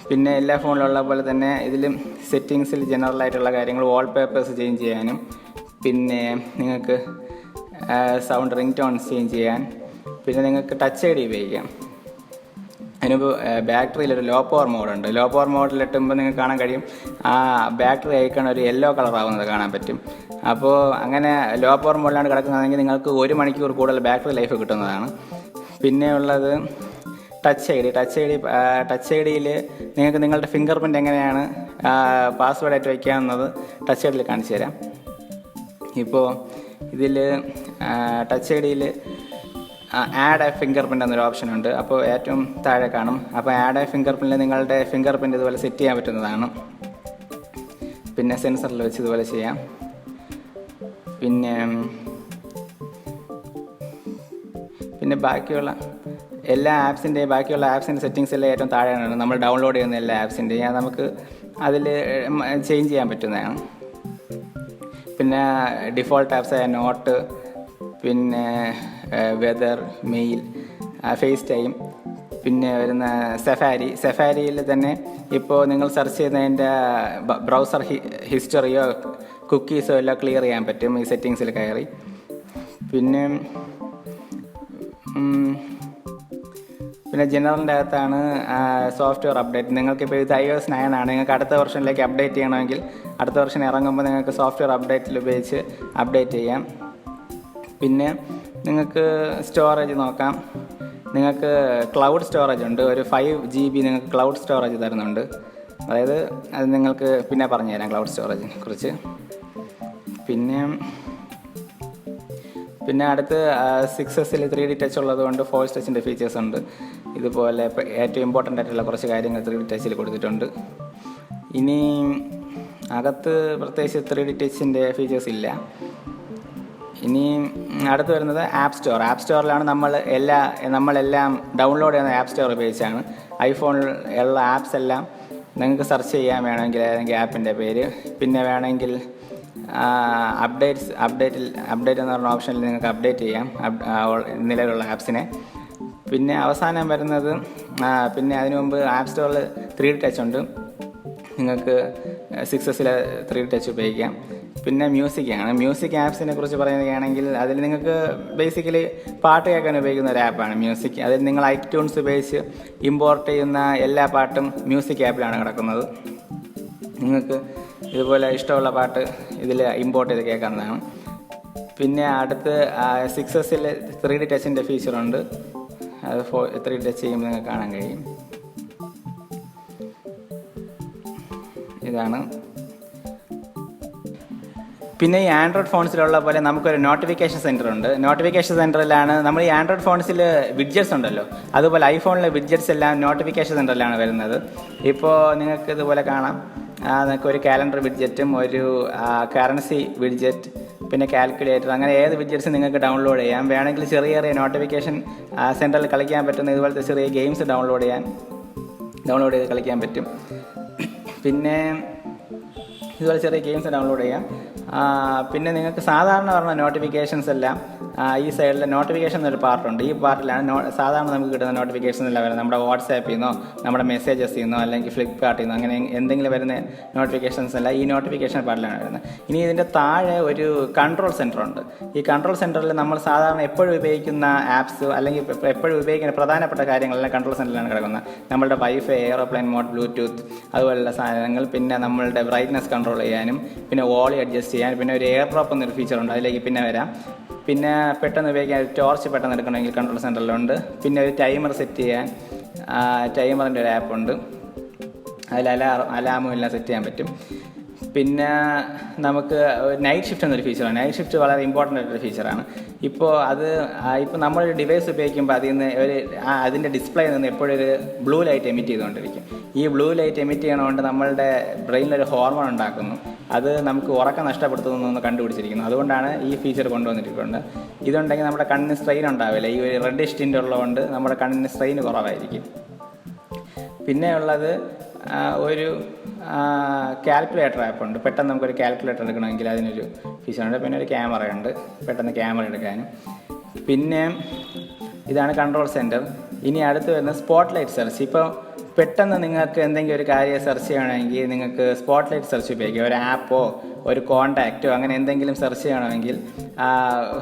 പിന്നെ എല്ലാ ഫോണിലുള്ള പോലെ തന്നെ ഇതിലും സെറ്റിങ്സിൽ ജനറലായിട്ടുള്ള കാര്യങ്ങൾ വാൾപേപ്പേഴ്സ് ചേഞ്ച് ചെയ്യാനും പിന്നെ നിങ്ങൾക്ക് സൗണ്ട് റിംഗ് ടോൺസ് ചേഞ്ച് ചെയ്യാൻ പിന്നെ നിങ്ങൾക്ക് ടച്ച് ഐ ഡി ഉപയോഗിക്കാം. അതിനിപ്പോൾ ബാറ്ററിയിലൊരു ലോ പവർ മോഡുണ്ട്. ലോ പവർ മോഡിലിട്ടുമ്പോൾ നിങ്ങൾക്ക് കാണാൻ കഴിയും ആ ബാറ്ററി ഐക്കൺ ഒരു യെല്ലോ കളർ ആവുന്നത് കാണാൻ പറ്റും. അപ്പോൾ അങ്ങനെ ലോ പവർ മോഡിലാണ് കിടക്കുന്നതെങ്കിൽ നിങ്ങൾക്ക് 1 മണിക്കൂർ കൂടുതൽ ബാറ്ററി ലൈഫ് കിട്ടുന്നതാണ്. പിന്നെ ഉള്ളത് ടച്ച് ഐ ഡിയിൽ നിങ്ങൾക്ക് നിങ്ങളുടെ ഫിംഗർ പ്രിൻ്റ് എങ്ങനെയാണ് പാസ്വേഡായിട്ട് വയ്ക്കാമെന്നത് ടച്ച് ഐ ഡിയിൽ കാണിച്ചു തരാം. ഇപ്പോൾ ഇതിൽ ടച്ച് ഐ ഡിയിൽ ആഡ് എ ഫിംഗർ പ്രിൻ്റ് എന്നൊരു ഓപ്ഷൻ ഉണ്ട്. അപ്പോൾ ഏറ്റവും താഴെ കാണും. അപ്പോൾ ആഡ് എ ഫിംഗർ പ്രിൻ്റ് നിങ്ങളുടെ ഫിംഗർ പ്രിൻ്റ് ഇതുപോലെ സെറ്റ് ചെയ്യാൻ പറ്റുന്നതാണ്. പിന്നെ സെൻസറിൽ വെച്ച് ഇതുപോലെ ചെയ്യാം. പിന്നെ ബാക്കിയുള്ള ആപ്സിൻ്റെ സെറ്റിങ്സ് എല്ലാം ഏറ്റവും താഴെയാണ്. നമ്മൾ ഡൗൺലോഡ് ചെയ്യുന്ന എല്ലാ ആപ്സിൻ്റെയും നമുക്ക് അതിൽ ചേഞ്ച് ചെയ്യാൻ പറ്റുന്നതാണ്. പിന്നെ ഡിഫോൾട്ട് ആപ്സായ നോട്ട്, പിന്നെ വെതർ, മെയിൽ, ഫേസ് ടൈം, പിന്നെ വരുന്ന സഫാരിയിൽ തന്നെ ഇപ്പോൾ നിങ്ങൾ സെർച്ച് ചെയ്യുന്നതിൻ്റെ ബ്രൗസർ ഹിസ്റ്ററിയോ കുക്കീസോ എല്ലാം ക്ലിയർ ചെയ്യാൻ പറ്റും ഈ സെറ്റിങ്സിൽ കയറി. പിന്നെ ജനറലിൻ്റെ അകത്താണ് സോഫ്റ്റ്വെയർ അപ്ഡേറ്റ്. നിങ്ങൾക്കിപ്പോൾ ഇത് iOS 9 ആണ്. നിങ്ങൾക്ക് അടുത്ത വെർഷനിലേക്ക് അപ്ഡേറ്റ് ചെയ്യണമെങ്കിൽ അടുത്ത വെർഷൻ ഇറങ്ങുമ്പോൾ നിങ്ങൾക്ക് സോഫ്റ്റ്വെയർ അപ്ഡേറ്റിൽ ഉപയോഗിച്ച് അപ്ഡേറ്റ് ചെയ്യാം. പിന്നെ നിങ്ങൾക്ക് സ്റ്റോറേജ് നോക്കാം. നിങ്ങൾക്ക് ക്ലൗഡ് സ്റ്റോറേജ് ഉണ്ട്. ഒരു 5 GB നിങ്ങൾക്ക് ക്ലൗഡ് സ്റ്റോറേജ് തരുന്നുണ്ട്. അതായത് അത് നിങ്ങൾക്ക് പിന്നെ പറഞ്ഞുതരാം ക്ലൗഡ് സ്റ്റോറേജിനെ കുറിച്ച്. പിന്നെ അടുത്ത് 6Sൽ 3D ടച്ച് ഉള്ളതുകൊണ്ട് ഫോഴ്സ് ടച്ചിൻ്റെ ഫീച്ചേഴ്സ് ഉണ്ട്. ഇതുപോലെ ഏറ്റവും ഇമ്പോർട്ടൻ്റ് ആയിട്ടുള്ള കുറച്ച് കാര്യങ്ങൾ 3D ടച്ചിൽ കൊടുത്തിട്ടുണ്ട്. ഇനി അകത്ത് പ്രത്യേകിച്ച് 3D ടച്ചിൻ്റെ ഫീച്ചേഴ്സ് ഇല്ല. ഇനി അടുത്ത് വരുന്നത് ആപ്പ് സ്റ്റോറിലാണ് നമ്മളെല്ലാം ഡൗൺലോഡ് ചെയ്യുന്ന ആപ്പ് സ്റ്റോർ ഉപയോഗിച്ചാണ്. ഐഫോണിൽ ഉള്ള ആപ്സ് എല്ലാം നിങ്ങൾക്ക് സെർച്ച് ചെയ്യാൻ വേണമെങ്കിൽ ഏതെങ്കിലും ആപ്പിൻ്റെ പേര്, പിന്നെ വേണമെങ്കിൽ അപ്ഡേറ്റ് എന്ന് പറഞ്ഞ ഓപ്ഷനിൽ നിങ്ങൾക്ക് അപ്ഡേറ്റ് ചെയ്യാം നിലവിലുള്ള ആപ്സിനെ. പിന്നെ അവസാനം വരുന്നത് പിന്നെ അതിനു മുമ്പ് ആപ്പ് സ്റ്റോറിൽ 3D ടച്ച് ഉണ്ട്. നിങ്ങൾക്ക് 6Sൽ 3D ടച്ച് ഉപയോഗിക്കാം. പിന്നെ മ്യൂസിക് ആപ്സിനെ കുറിച്ച് പറയുകയാണെങ്കിൽ അതിൽ നിങ്ങൾക്ക് ബേസിക്കലി പാട്ട് കേൾക്കാൻ ഉപയോഗിക്കുന്ന ഒരു ആപ്പാണ് മ്യൂസിക്. അതിൽ നിങ്ങൾ ഐട്യൂൺസ് ഉപയോഗിച്ച് ഇമ്പോർട്ട് ചെയ്യുന്ന എല്ലാ പാട്ടും മ്യൂസിക് ആപ്പിലാണ് കിടക്കുന്നത്. നിങ്ങൾക്ക് ഇതുപോലെ ഇഷ്ടമുള്ള പാട്ട് ഇതിൽ ഇമ്പോർട്ട് ചെയ്ത് കേൾക്കാവുന്നതാണ്. പിന്നെ അടുത്ത് 6Sൽ 3D ടച്ചിൻ്റെ ഫീച്ചറുണ്ട്. അത് 3D ടച്ച് ചെയ്യുമ്പോൾ നിങ്ങൾക്ക് കാണാൻ കഴിയും. ഇതാണ്. പിന്നെ ഈ ആൻഡ്രോയിഡ് ഫോൺസിലുള്ള പോലെ നമുക്കൊരു നോട്ടിഫിക്കേഷൻ സെൻറ്റർ ഉണ്ട്. നോട്ടിഫിക്കേഷൻ സെൻറ്ററിലാണ് നമ്മൾ ഈ ആൻഡ്രോയിഡ് ഫോൺസിൽ വിഡ്ജറ്റ്സ് ഉണ്ടല്ലോ, അതുപോലെ ഐഫോണിലെ വിഡ്ജറ്റ്സ് എല്ലാം നോട്ടിഫിക്കേഷൻ സെൻറ്ററിലാണ് വരുന്നത്. ഇപ്പോൾ നിങ്ങൾക്ക് ഇതുപോലെ കാണാം നിങ്ങൾക്ക് ഒരു കാലണ്ടർ വിഡ്ജറ്റും ഒരു കറൻസി വിഡ്ജറ്റ് പിന്നെ കാൽക്കുലേറ്റർ അങ്ങനെ ഏത് വിഡ്ജറ്റ്സ് നിങ്ങൾക്ക് ഡൗൺലോഡ് ചെയ്യാം. വേണമെങ്കിൽ ചെറിയ ചെറിയ നോട്ടിഫിക്കേഷൻ സെൻറ്ററിൽ കളിക്കാൻ പറ്റുന്ന ഇതുപോലത്തെ ചെറിയ ഗെയിംസ് ഡൗൺലോഡ് ചെയ്ത് കളിക്കാൻ പറ്റും. പിന്നെ ഇതുപോലെ ചെറിയ ഗെയിംസ് ഡൗൺലോഡ് ചെയ്യാം. പിന്നെ നിങ്ങൾക്ക് സാധാരണ പറഞ്ഞ നോട്ടിഫിക്കേഷൻസ് എല്ലാം ഈ സൈഡിൽ നോട്ടിഫിക്കേഷൻ എന്നൊരു പാർട്ടുണ്ട്. ഈ പാർട്ടിലാണ് സാധാരണ നമുക്ക് കിട്ടുന്ന നോട്ടിഫിക്കേഷൻ എല്ലാം വരുന്നത്. നമ്മുടെ വാട്സാപ്പിൽ നിന്നോ നമ്മുടെ മെസ്സേജസിൽ നിന്നോ അല്ലെങ്കിൽ ഫ്ലിപ്കാർട്ടിൽ നിന്നോ അങ്ങനെ എന്തെങ്കിലും വരുന്ന നോട്ടിഫിക്കേഷൻസ് എല്ലാം ഈ നോട്ടിഫിക്കേഷൻ പാർട്ടിലാണ് വരുന്നത്. ഇനി ഇതിൻ്റെ താഴെ ഒരു കൺട്രോൾ സെൻറ്റർ ഉണ്ട്. ഈ കൺട്രോൾ സെൻറ്ററിൽ നമ്മൾ സാധാരണ എപ്പോഴും ഉപയോഗിക്കുന്ന ആപ്സ് അല്ലെങ്കിൽ എപ്പോഴും ഉപയോഗിക്കുന്ന പ്രധാനപ്പെട്ട കാര്യങ്ങളെല്ലാം കൺട്രോൾ സെൻറ്ററിലാണ് കിടക്കുന്നത്. നമ്മളുടെ വൈഫൈ, എയറോപ്ലെയിൻ മോഡ്, ബ്ലൂടൂത്ത് അതുപോലുള്ള സാധനങ്ങൾ, പിന്നെ നമ്മളുടെ ബ്രൈറ്റ്നസ് കൺട്രോൾ ചെയ്യാനും പിന്നെ വോളി അഡ്ജസ്റ്റ് ചെയ്യാനും പിന്നെ ഒരു എയർ ഡ്രോപ്പ് എന്നൊരു ഫീച്ചറുണ്ട്, അതിലേക്ക് പിന്നെ വരാം. പിന്നെ പെട്ടെന്ന് ഉപയോഗിക്കാൻ ഒരു ടോർച്ച് പെട്ടെന്ന് എടുക്കണമെങ്കിൽ കൺട്രോൾ സെൻറ്ററിലുണ്ട്. പിന്നെ ഒരു ടൈമർ സെറ്റ് ചെയ്യാൻ ടൈമറിൻ്റെ ഒരു ആപ്പുണ്ട്, അതിൽ അലാമും എല്ലാം സെറ്റ് ചെയ്യാൻ പറ്റും. പിന്നെ നമുക്ക് നൈറ്റ് ഷിഫ്റ്റ് എന്നൊരു ഫീച്ചറാണ്. നൈറ്റ് ഷിഫ്റ്റ് വളരെ ഇമ്പോർട്ടൻ്റ് ആയിട്ടൊരു ഫീച്ചറാണ്. ഇപ്പോൾ നമ്മളൊരു ഡിവൈസ് ഉപയോഗിക്കുമ്പോൾ അതിൽ നിന്ന് അതിൻ്റെ ഡിസ്പ്ലേയിൽ നിന്ന് എപ്പോഴും ഒരു ബ്ലൂ ലൈറ്റ് എമിറ്റ് ചെയ്തുകൊണ്ടിരിക്കും. ഈ ബ്ലൂ ലൈറ്റ് എമിറ്റ് ചെയ്യണതുകൊണ്ട് നമ്മളുടെ ബ്രെയിനിലൊരു ഹോർമോൺ ഉണ്ടാക്കുന്നു, അത് നമുക്ക് ഉറക്കം നഷ്ടപ്പെടുത്തുന്നു കണ്ടുപിടിച്ചിരിക്കുന്നു. അതുകൊണ്ടാണ് ഈ ഫീച്ചർ കൊണ്ടുവന്നിട്ടുണ്ട്. ഇതുണ്ടെങ്കിൽ നമ്മുടെ കണ്ണിന് സ്ട്രെയിൻ ഉണ്ടാവില്ല. ഈ ഒരു റെഡിഷ് ടിൻ്റ് ഉള്ളതുകൊണ്ട് നമ്മുടെ കണ്ണിന് സ്ട്രെയിൻ കുറവായിരിക്കും. പിന്നെ ഉള്ളത് ഒരു കാൽക്കുലേറ്റർ ആപ്പുണ്ട്. പെട്ടെന്ന് നമുക്കൊരു കാൽക്കുലേറ്റർ എടുക്കണമെങ്കിൽ അതിനൊരു ഫീച്ചറുണ്ട്. പിന്നെ ഒരു ക്യാമറയുണ്ട്, പെട്ടെന്ന് ക്യാമറ എടുക്കാനും. പിന്നെ ഇതാണ് കൺട്രോൾ സെൻറ്റർ. ഇനി അടുത്ത് വരുന്ന സ്പോട്ട് ലൈറ്റ് സെർച്ച്. ഇപ്പോൾ പെട്ടെന്ന് നിങ്ങൾക്ക് എന്തെങ്കിലും ഒരു കാര്യം സെർച്ച് ചെയ്യണമെങ്കിൽ നിങ്ങൾക്ക് സ്പോട്ട് ലൈറ്റ് സെർച്ച് ഉപയോഗിക്കാം. ഒരു ആപ്പോ ഒരു കോൺടാക്റ്റോ അങ്ങനെ എന്തെങ്കിലും സെർച്ച് ചെയ്യണമെങ്കിൽ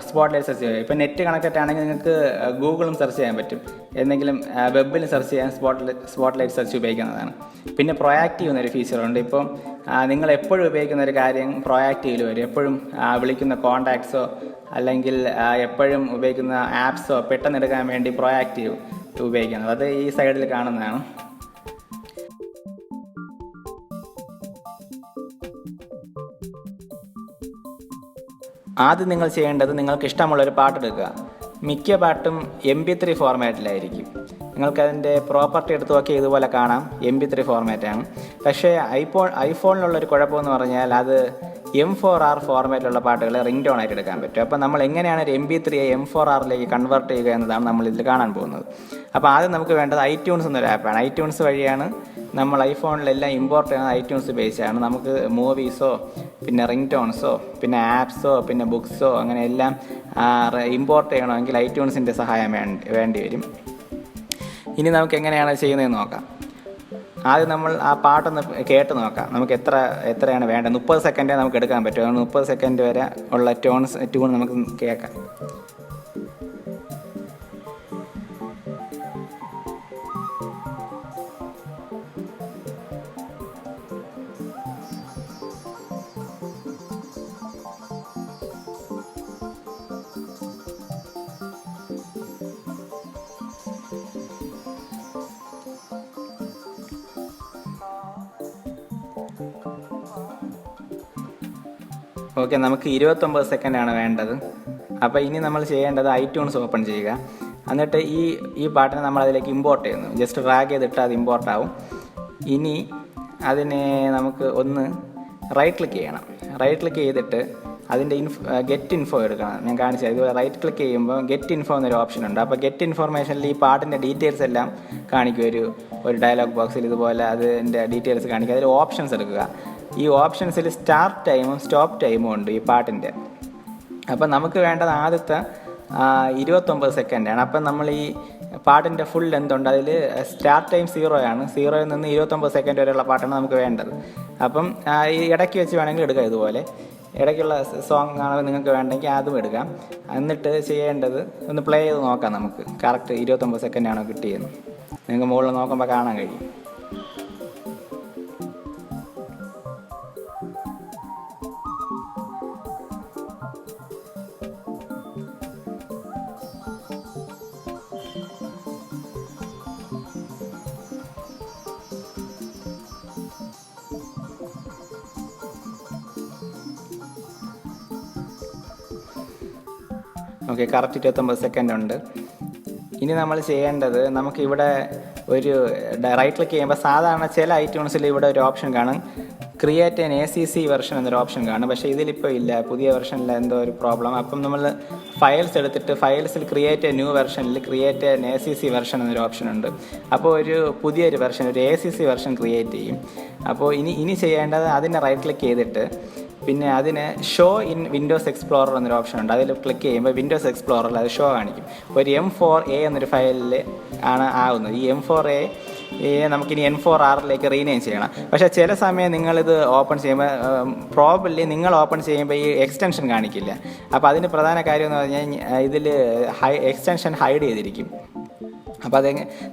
സ്പോട്ട് ലൈറ്റ് സെർച്ച് ചെയ്യുക. ഇപ്പോൾ നെറ്റ് കണക്റ്റഡ് ആണെങ്കിൽ നിങ്ങൾക്ക് ഗൂഗിളും സെർച്ച് ചെയ്യാൻ പറ്റും. എന്തെങ്കിലും വെബിൽ സെർച്ച് ചെയ്യാൻ സ്പോട്ട് ലൈറ്റ് സെർച്ച് ഉപയോഗിക്കുന്നതാണ്. പിന്നെ പ്രൊയാക്റ്റീവ് എന്നൊരു ഫീച്ചറുണ്ട്. ഇപ്പം നിങ്ങൾ എപ്പോഴും ഉപയോഗിക്കുന്ന ഒരു കാര്യം പ്രൊയാക്റ്റീവിൽ വരും. എപ്പോഴും വിളിക്കുന്ന കോൺടാക്ട്സോ അല്ലെങ്കിൽ എപ്പോഴും ഉപയോഗിക്കുന്ന ആപ്സോ പെട്ടെന്ന് എടുക്കാൻ വേണ്ടി പ്രൊയാക്റ്റീവ് ഉപയോഗിക്കുന്നത്. അത് ഈ സൈഡിൽ കാണുന്നതാണ്. ആദ്യം നിങ്ങൾ ചെയ്യേണ്ടത് നിങ്ങൾക്ക് ഇഷ്ടമുള്ളൊരു പാട്ടെടുക്കുക. മിക്ക പാട്ടും MP3 ഫോർമാറ്റിലായിരിക്കും. നിങ്ങൾക്കതിൻ്റെ പ്രോപ്പർട്ടി എടുത്ത് നോക്കി ഇതുപോലെ കാണാം, MP3 ഫോർമാറ്റാണ്. പക്ഷേ ഐഫോണിലുള്ളൊരു കുഴപ്പമെന്ന് പറഞ്ഞാൽ അത് M4R ഫോർമാറ്റിലുള്ള പാട്ടുകൾ റിംഗ് ടോൺ ആയിട്ട് എടുക്കാൻ പറ്റും. അപ്പോൾ നമ്മൾ എങ്ങനെയാണ് ഒരു MP3യെ M4Rലേക്ക് കൺവേർട്ട് ചെയ്യുക എന്നതാണ് നമ്മളിതിൽ കാണാൻ പോകുന്നത്. അപ്പോൾ ആദ്യം നമുക്ക് വേണ്ടത് iTunes എന്നൊരു ആപ്പാണ്. iTunes വഴിയാണ് നമ്മൾ ഐഫോണിലെല്ലാം ഇമ്പോർട്ട് ചെയ്യുന്നത്. iTunes ഉപയോഗിച്ചാണ് നമുക്ക് മൂവീസോ പിന്നെ റിംഗ് ടോൺസോ പിന്നെ ആപ്സോ പിന്നെ ബുക്സോ അങ്ങനെ എല്ലാം ഇമ്പോർട്ട് ചെയ്യണമെങ്കിൽ iTunesൻ്റെ സഹായം വേണ്ടി വരും. ഇനി നമുക്ക് എങ്ങനെയാണ് ചെയ്യുന്നതെന്ന് നോക്കാം. ആദ്യം നമ്മൾ ആ പാട്ടൊന്ന് കേട്ട് നോക്കാം. നമുക്ക് എത്രയാണ് വേണ്ടത്. 30 സെക്കൻഡേ നമുക്ക് എടുക്കാൻ പറ്റും. അതുകൊണ്ട് 30 സെക്കൻഡ് വരെ ഉള്ള ട്യൂൺ നമുക്ക് കേൾക്കാം. ഓക്കെ, നമുക്ക് 29 സെക്കൻഡാണ് വേണ്ടത്. അപ്പോൾ ഇനി നമ്മൾ ചെയ്യേണ്ടത് iTunes ഓപ്പൺ ചെയ്യുക. എന്നിട്ട് ഈ പാട്ടിനെ നമ്മൾ അതിലേക്ക് ഇമ്പോർട്ട് ചെയ്യുന്നു. ജസ്റ്റ് ഡ്രാഗ് ചെയ്തിട്ട് അത് ഇമ്പോർട്ടാവും. ഇനി അതിനെ നമുക്ക് ഒന്ന് റൈറ്റ് ക്ലിക്ക് ചെയ്യണം. റൈറ്റ് ക്ലിക്ക് ചെയ്തിട്ട് അതിൻ്റെ ഗെറ്റ് ഇൻഫോ എടുക്കണം. ഞാൻ കാണിച്ചത് ഇതുപോലെ റൈറ്റ് ക്ലിക്ക് ചെയ്യുമ്പോൾ ഗെറ്റ് ഇൻഫോ എന്നൊരു ഓപ്ഷൻ ഉണ്ട്. അപ്പോൾ ഗെറ്റ് ഇൻഫോർമേഷനിൽ ഈ പാട്ടിൻ്റെ ഡീറ്റെയിൽസ് എല്ലാം കാണിക്കും. ഒരു ഡയലോഗ് ബോക്സിൽ ഇതുപോലെ അതിൻ്റെ ഡീറ്റെയിൽസ് കാണിക്കും. അതിൽ ഓപ്ഷൻസ് എടുക്കുക. ഈ ഓപ്ഷൻസിൽ സ്റ്റാർട്ട് ടൈമും സ്റ്റോപ്പ് ടൈമും ഉണ്ട് ഈ പാട്ടിൻ്റെ. അപ്പം നമുക്ക് വേണ്ടത് ആദ്യത്തെ 29 സെക്കൻഡാണ്. അപ്പം നമ്മൾ ഈ പാട്ടിൻ്റെ ഫുൾ ലെന്ത് ഉണ്ട്. അതിൽ സ്റ്റാർട്ട് ടൈം 0 ആണ്. 0യിൽ നിന്ന് 29 സെക്കൻഡ് വരെയുള്ള പാട്ടാണ് നമുക്ക് വേണ്ടത്. അപ്പം ഈ ഇടയ്ക്ക് വെച്ച് വേണമെങ്കിൽ എടുക്കാം. ഇതുപോലെ ഇടയ്ക്കുള്ള സോങ് ആണ് നിങ്ങൾക്ക് വേണ്ടെങ്കിൽ അതും എടുക്കാം. എന്നിട്ട് ചെയ്യേണ്ടത് ഒന്ന് പ്ലേ ചെയ്ത് നോക്കാം. നമുക്ക് കറക്റ്റ് 29 സെക്കൻഡാണോ കിട്ടിയെന്ന് നിങ്ങൾക്ക് മുകളിൽ നോക്കുമ്പോൾ കാണാൻ കഴിയും. ഓക്കെ, കറക്റ്റ് 29 സെക്കൻഡ് ഉണ്ട്. ഇനി നമ്മൾ ചെയ്യേണ്ടത് നമുക്കിവിടെ ഒരു റൈറ്റ് ക്ലിക്ക് ചെയ്യുമ്പോൾ സാധാരണ ചില ഐറ്റ്യൂൺസിൽ ഇവിടെ ഒരു ഓപ്ഷൻ കാണും, ക്രിയേറ്റ് എൻ ACC വെർഷൻ എന്നൊരു ഓപ്ഷൻ കാണും. പക്ഷേ ഇതിലിപ്പോൾ ഇല്ല, പുതിയ വെർഷനിൽ എന്തോ ഒരു പ്രോബ്ലം. അപ്പം നമ്മൾ ഫയൽസ് എടുത്തിട്ട് ഫയൽസിൽ ക്രിയേറ്റ് എ ന്യൂ വെർഷനിൽ ക്രിയേറ്റ് എൻ ACC വെർഷൻ എന്നൊരു ഓപ്ഷൻ ഉണ്ട്. അപ്പോൾ ഒരു പുതിയൊരു വെർഷൻ, ഒരു ACC വെർഷൻ ക്രിയേറ്റ് ചെയ്യും. അപ്പോൾ ഇനി ചെയ്യേണ്ടത് അതിനെ റൈറ്റ് ക്ലിക്ക് ചെയ്തിട്ട് പിന്നെ അതിന് ഷോ ഇൻ വിൻഡോസ് എക്സ്പ്ലോറർ എന്നൊരു ഓപ്ഷൻ ഉണ്ട്. അതിൽ ക്ലിക്ക് ചെയ്യുമ്പോൾ വിൻഡോസ് എക്സ്പ്ലോററിൽ അത് ഷോ കാണിക്കും. ഒരു M4A എന്നൊരു ഫയലിൽ ആണ് ആവുന്നത്. ഈ M4A നമുക്കിനി N4R റീനെയിം ചെയ്യണം. പക്ഷേ ചില സമയം നിങ്ങളിത് ഓപ്പൺ ചെയ്യുമ്പോൾ പ്രോബബ്ലി നിങ്ങൾ ഓപ്പൺ ചെയ്യുമ്പോൾ ഈ എക്സ്റ്റൻഷൻ കാണിക്കില്ല. അപ്പോൾ അതിന് പ്രധാന കാര്യം എന്ന് പറഞ്ഞാൽ ഇതിൽ എക്സ്റ്റൻഷൻ ഹൈഡ് ചെയ്തിരിക്കും. അപ്പോൾ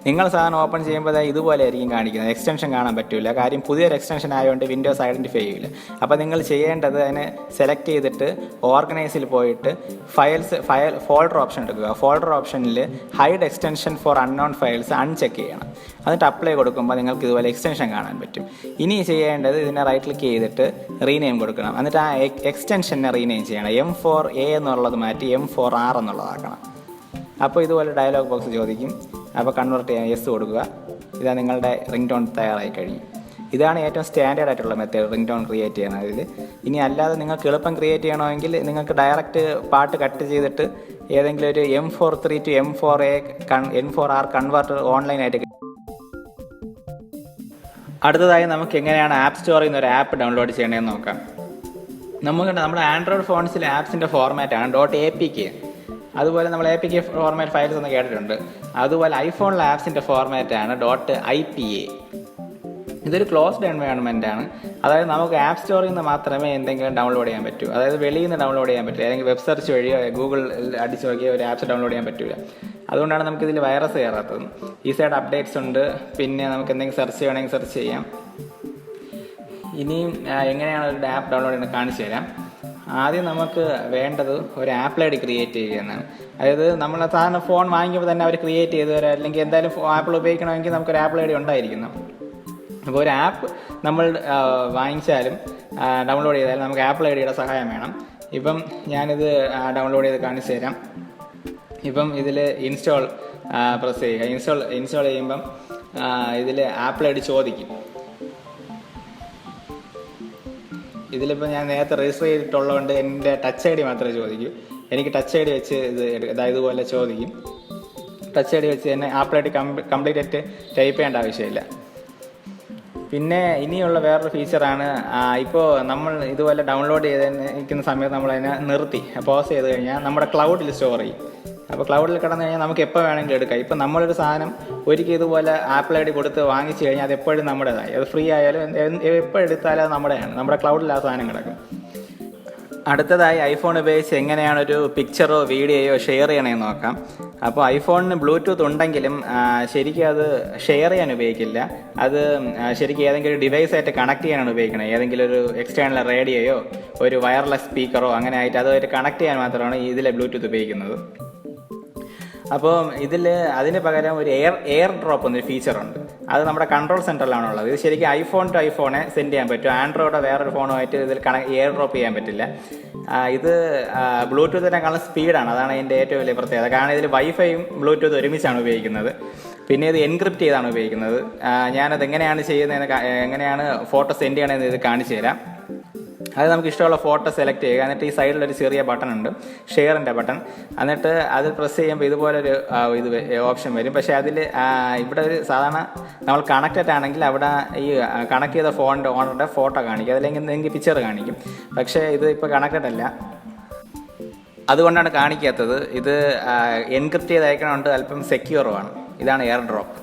നിങ്ങൾ സാധനം ഓപ്പൺ ചെയ്യുമ്പോൾ ഇതുപോലെ ആയിരിക്കും കാണിക്കുന്നത്, എക്സ്റ്റൻഷൻ കാണാൻ പറ്റില്ല. കാര്യം പുതിയൊരു എക്സ്റ്റൻഷൻ ആയതുകൊണ്ട് വിൻഡോസ് ഐഡൻറ്റിഫൈ ചെയ്യില്ല. അപ്പോൾ നിങ്ങൾ ചെയ്യേണ്ടത് അതിനെ സെലക്ട് ചെയ്തിട്ട് ഓർഗനൈസിൽ പോയിട്ട് ഫോൾഡർ ഓപ്ഷൻ എടുക്കുക. ഫോൾഡർ ഓപ്ഷനിൽ hide extension for unknown files uncheck ചെയ്യണം. എന്നിട്ട് അപ്ലൈ കൊടുക്കുമ്പോൾ നിങ്ങൾക്ക് ഇതുപോലെ എക്സ്റ്റൻഷൻ കാണാൻ പറ്റും. ഇനി ചെയ്യേണ്ടത് ഇതിനെ റൈറ്റ് ക്ലിക്ക് ചെയ്തിട്ട് റീനെയിം കൊടുക്കണം. എന്നിട്ട് ആ എക്സ്റ്റൻഷനെ റീനെയിം ചെയ്യണം. M4A എന്നുള്ളത് മാറ്റി M4R എന്നുള്ളതാക്കണം. അപ്പോൾ ഇതുപോലെ ഡയലോഗ് ബോക്സ് ചോദിക്കും. അപ്പോൾ കൺവേർട്ട് ചെയ്യാൻ യെസ് കൊടുക്കുക. ഇതാ നിങ്ങളുടെ റിംഗ് ടോൺ തയ്യാറായി കഴിയും. ഇതാണ് ഏറ്റവും സ്റ്റാൻഡേർഡ് ആയിട്ടുള്ള മെത്തേഡ് റിംഗ് ടോൺ ക്രിയേറ്റ് ചെയ്യണതിൽ. ഇനി അല്ലാതെ നിങ്ങൾക്ക് എളുപ്പം ക്രിയേറ്റ് ചെയ്യണമെങ്കിൽ നിങ്ങൾക്ക് ഡയറക്റ്റ് പാട്ട് കട്ട് ചെയ്തിട്ട് ഏതെങ്കിലും ഒരു M43 to M4A N4R converter ഓൺലൈനായിട്ട്. അടുത്തതായി നമുക്ക് എങ്ങനെയാണ് ആപ്പ് സ്റ്റോറിൽ നിന്ന് ഒരു ആപ്പ് ഡൗൺലോഡ് ചെയ്യണമെന്ന് നോക്കാം. നമ്മുടെ ആൻഡ്രോയിഡ് ഫോൺസിൽ ആപ്സിൻ്റെ ഫോർമാറ്റാണ് .apk. അതുപോലെ നമ്മൾ APK ഫോർമാറ്റ് ഫയൽസ് എന്ന് കേട്ടിട്ടുണ്ട്. അതുപോലെ ഐഫോണിലെ ആപ്സിൻ്റെ ഫോർമാറ്റാണ് .ipa. ഇതൊരു ക്ലോസ്ഡ് എൻവയോൺമെൻ്റ് ആണ്. അതായത് നമുക്ക് ആപ്പ് സ്റ്റോറിൽ നിന്ന് മാത്രമേ എന്തെങ്കിലും ഡൗൺലോഡ് ചെയ്യാൻ പറ്റൂ. അതായത് വെളിയിൽ നിന്ന് ഡൗൺലോഡ് ചെയ്യാൻ പറ്റില്ല. അല്ലെങ്കിൽ വെബ് സെർച്ച് വഴിയോ ഗൂഗിൾ അടിച്ച് നോക്കിയോ ഒരു ആപ്സ് ഡൗൺലോഡ് ചെയ്യാൻ പറ്റില്ല. അതുകൊണ്ടാണ് നമുക്കിതിൽ വൈറസ് കയറാത്തത്. ഈ സൈഡ് അപ്ഡേറ്റ്സ് ഉണ്ട്. പിന്നെ നമുക്ക് എന്തെങ്കിലും സെർച്ച് ചെയ്യണമെങ്കിൽ സെർച്ച് ചെയ്യാം. ഇനിയും എങ്ങനെയാണ് ഒരു ആപ്പ് ഡൗൺലോഡ് ചെയ്യുന്നത് കാണിച്ചു തരാം. ആദ്യം നമുക്ക് വേണ്ടത് ഒരു ആപ്പിൾ ഐ ഡി ക്രിയേറ്റ് ചെയ്യുക എന്നാണ്. അതായത് നമ്മൾ സാധാരണ ഫോൺ വാങ്ങിക്കുമ്പോൾ തന്നെ അവർ ക്രിയേറ്റ് ചെയ്ത് തരാം. അല്ലെങ്കിൽ എന്തായാലും ആപ്പിൾ ഉപയോഗിക്കണമെങ്കിൽ നമുക്കൊരു ആപ്പിൾ ഐ ഡി ഉണ്ടായിരിക്കണം. അപ്പോൾ ഒരു ആപ്പ് നമ്മൾ വാങ്ങിച്ചാലും ഡൗൺലോഡ് ചെയ്താലും നമുക്ക് ആപ്പിൾ ഐ ഡിയുടെ സഹായം വേണം. ഇപ്പം ഞാനിത് ഡൗൺലോഡ് ചെയ്ത് കാണിച്ചു തരാം. ഇപ്പം ഇതിൽ ഇൻസ്റ്റാൾ പ്രസ് ചെയ്യുക. ഇൻസ്റ്റാൾ ചെയ്യുമ്പം ഇതിൽ ആപ്പിൾ ഐ ഡി ചോദിക്കും. ഇതിലിപ്പോൾ ഞാൻ നേരത്തെ രജിസ്റ്റർ ചെയ്തിട്ടുള്ളതുകൊണ്ട് എൻ്റെ ടച്ച് ID മാത്രമേ ചോദിക്കൂ. എനിക്ക് ടച്ച് ID വെച്ച് ഇതുപോലെ ചോദിക്കും. ടച്ച് ID വെച്ച് തന്നെ ആപ്പിൾ ഐ ഡി കംപ്ലീറ്റ് ആയിട്ട് ടൈപ്പ് ചെയ്യേണ്ട ആവശ്യമില്ല. പിന്നെ ഇനിയുള്ള വേറൊരു ഫീച്ചറാണ്, ഇപ്പോൾ നമ്മൾ ഇതുപോലെ ഡൗൺലോഡ് ചെയ്തിരിക്കുന്ന സമയത്ത് നമ്മളതിനെ നിർത്തി പോസ് ചെയ്ത് കഴിഞ്ഞാൽ നമ്മുടെ ക്ലൗഡിൽ സ്റ്റോർ ചെയ്യും. അപ്പോൾ ക്ലൗഡിൽ കിടന്നു കഴിഞ്ഞാൽ നമുക്ക് എപ്പോൾ വേണമെങ്കിലും എടുക്കാം. ഇപ്പം നമ്മളൊരു സാധനം ഒരിക്കൽ ഇതുപോലെ ആപ്പിൾ ഐ ഡി കൊടുത്ത് വാങ്ങിച്ചു കഴിഞ്ഞാൽ അത് എപ്പോഴും നമ്മുടേതായി. അത് ഫ്രീ ആയാലും എപ്പോൾ എടുത്താലും അത് നമ്മുടെയാണ്. നമ്മുടെ ക്ലൗഡിൽ ആ സാധനം കിടക്കും. അടുത്തതായി ഐഫോൺ ഉപയോഗിച്ച് എങ്ങനെയാണ് ഒരു പിക്ചറോ വീഡിയോയോ ഷെയർ ചെയ്യണമെന്ന് നോക്കാം. അപ്പോൾ ഐഫോണിന് ബ്ലൂടൂത്ത് ഉണ്ടെങ്കിലും ശരിക്കും അത് ഷെയർ ചെയ്യാൻ ഉപയോഗിക്കില്ല. അത് ശരിക്കും ഏതെങ്കിലും ഒരു ഡിവൈസായിട്ട് കണക്ട് ചെയ്യാനാണ് ഉപയോഗിക്കുന്നത്. ഏതെങ്കിലും ഒരു എക്സ്റ്റേണൽ റേഡിയോയോ ഒരു വയർലെസ് സ്പീക്കറോ അങ്ങനെ ആയിട്ട് അതുമായിട്ട് കണക്ട് ചെയ്യാൻ മാത്രമാണ് ഇതിലെ ബ്ലൂടൂത്ത് ഉപയോഗിക്കുന്നത്. അപ്പോൾ അതിന് പകരം ഒരു എയർ ഡ്രോപ്പ് എന്നൊരു ഫീച്ചറുണ്ട്. അത് നമ്മുടെ കൺട്രോൾ സെൻറ്ററിലാണുള്ളത്. ഇത് ശരിക്കും ഐഫോൺ ടു ഐഫോണെ സെൻഡ് ചെയ്യാൻ പറ്റും. ആൻഡ്രോയിഡോ വേറൊരു ഫോണുമായിട്ട് ഇതിൽ എയർ ഡ്രോപ്പ് ചെയ്യാൻ പറ്റില്ല. ഇത് ബ്ലൂടൂത്തിനേക്കാളും സ്പീഡാണ്. അതാണ് ഇതിൻ്റെ ഏറ്റവും വലിയ പ്രത്യേകത. കാരണം ഇതിൽ വൈഫൈയും ബ്ലൂടൂത്ത് ഒരുമിച്ചാണ് ഉപയോഗിക്കുന്നത്. പിന്നെ ഇത് എൻക്രിപ്റ്റ് ചെയ്താണ് ഉപയോഗിക്കുന്നത്. ഞാനത് എങ്ങനെയാണ് ചെയ്യുന്നതെന്ന് എങ്ങനെയാണ് ഫോട്ടോ സെൻഡ് ചെയ്യണമെന്ന് ഇത് കാണിച്ചു തരാം. അത് നമുക്ക് ഇഷ്ടമുള്ള ഫോട്ടോ സെലക്ട് ചെയ്യുക. എന്നിട്ട് ഈ സൈഡിലൊരു ചെറിയ ബട്ടൺ ഉണ്ട്, ഷെയറിൻ്റെ ബട്ടൺ. എന്നിട്ട് അത് പ്രസ് ചെയ്യുമ്പോൾ ഇതുപോലൊരു ഓപ്ഷൻ വരും. പക്ഷേ അതിൽ ഇവിടെ ഒരു സാധാരണ നമ്മൾ കണക്റ്റഡ് ആണെങ്കിൽ അവിടെ ഈ കണക്ട് ചെയ്ത ഫോണിൻ്റെ ഓണറുടെ ഫോട്ടോ കാണിക്കും, അതല്ലെങ്കിൽ എന്തെങ്കിലും പിക്ചർ കാണിക്കും. പക്ഷേ ഇത് ഇപ്പോൾ കണക്റ്റഡ് അല്ല, അതുകൊണ്ടാണ് കാണിക്കാത്തത്. ഇത് എൻക്രിപ്റ്റ് ചെയ്ത് അയക്കണമുണ്ട്, അല്പം സെക്യൂറുമാണ്. ഇതാണ് എയർ ഡ്രോപ്പ്.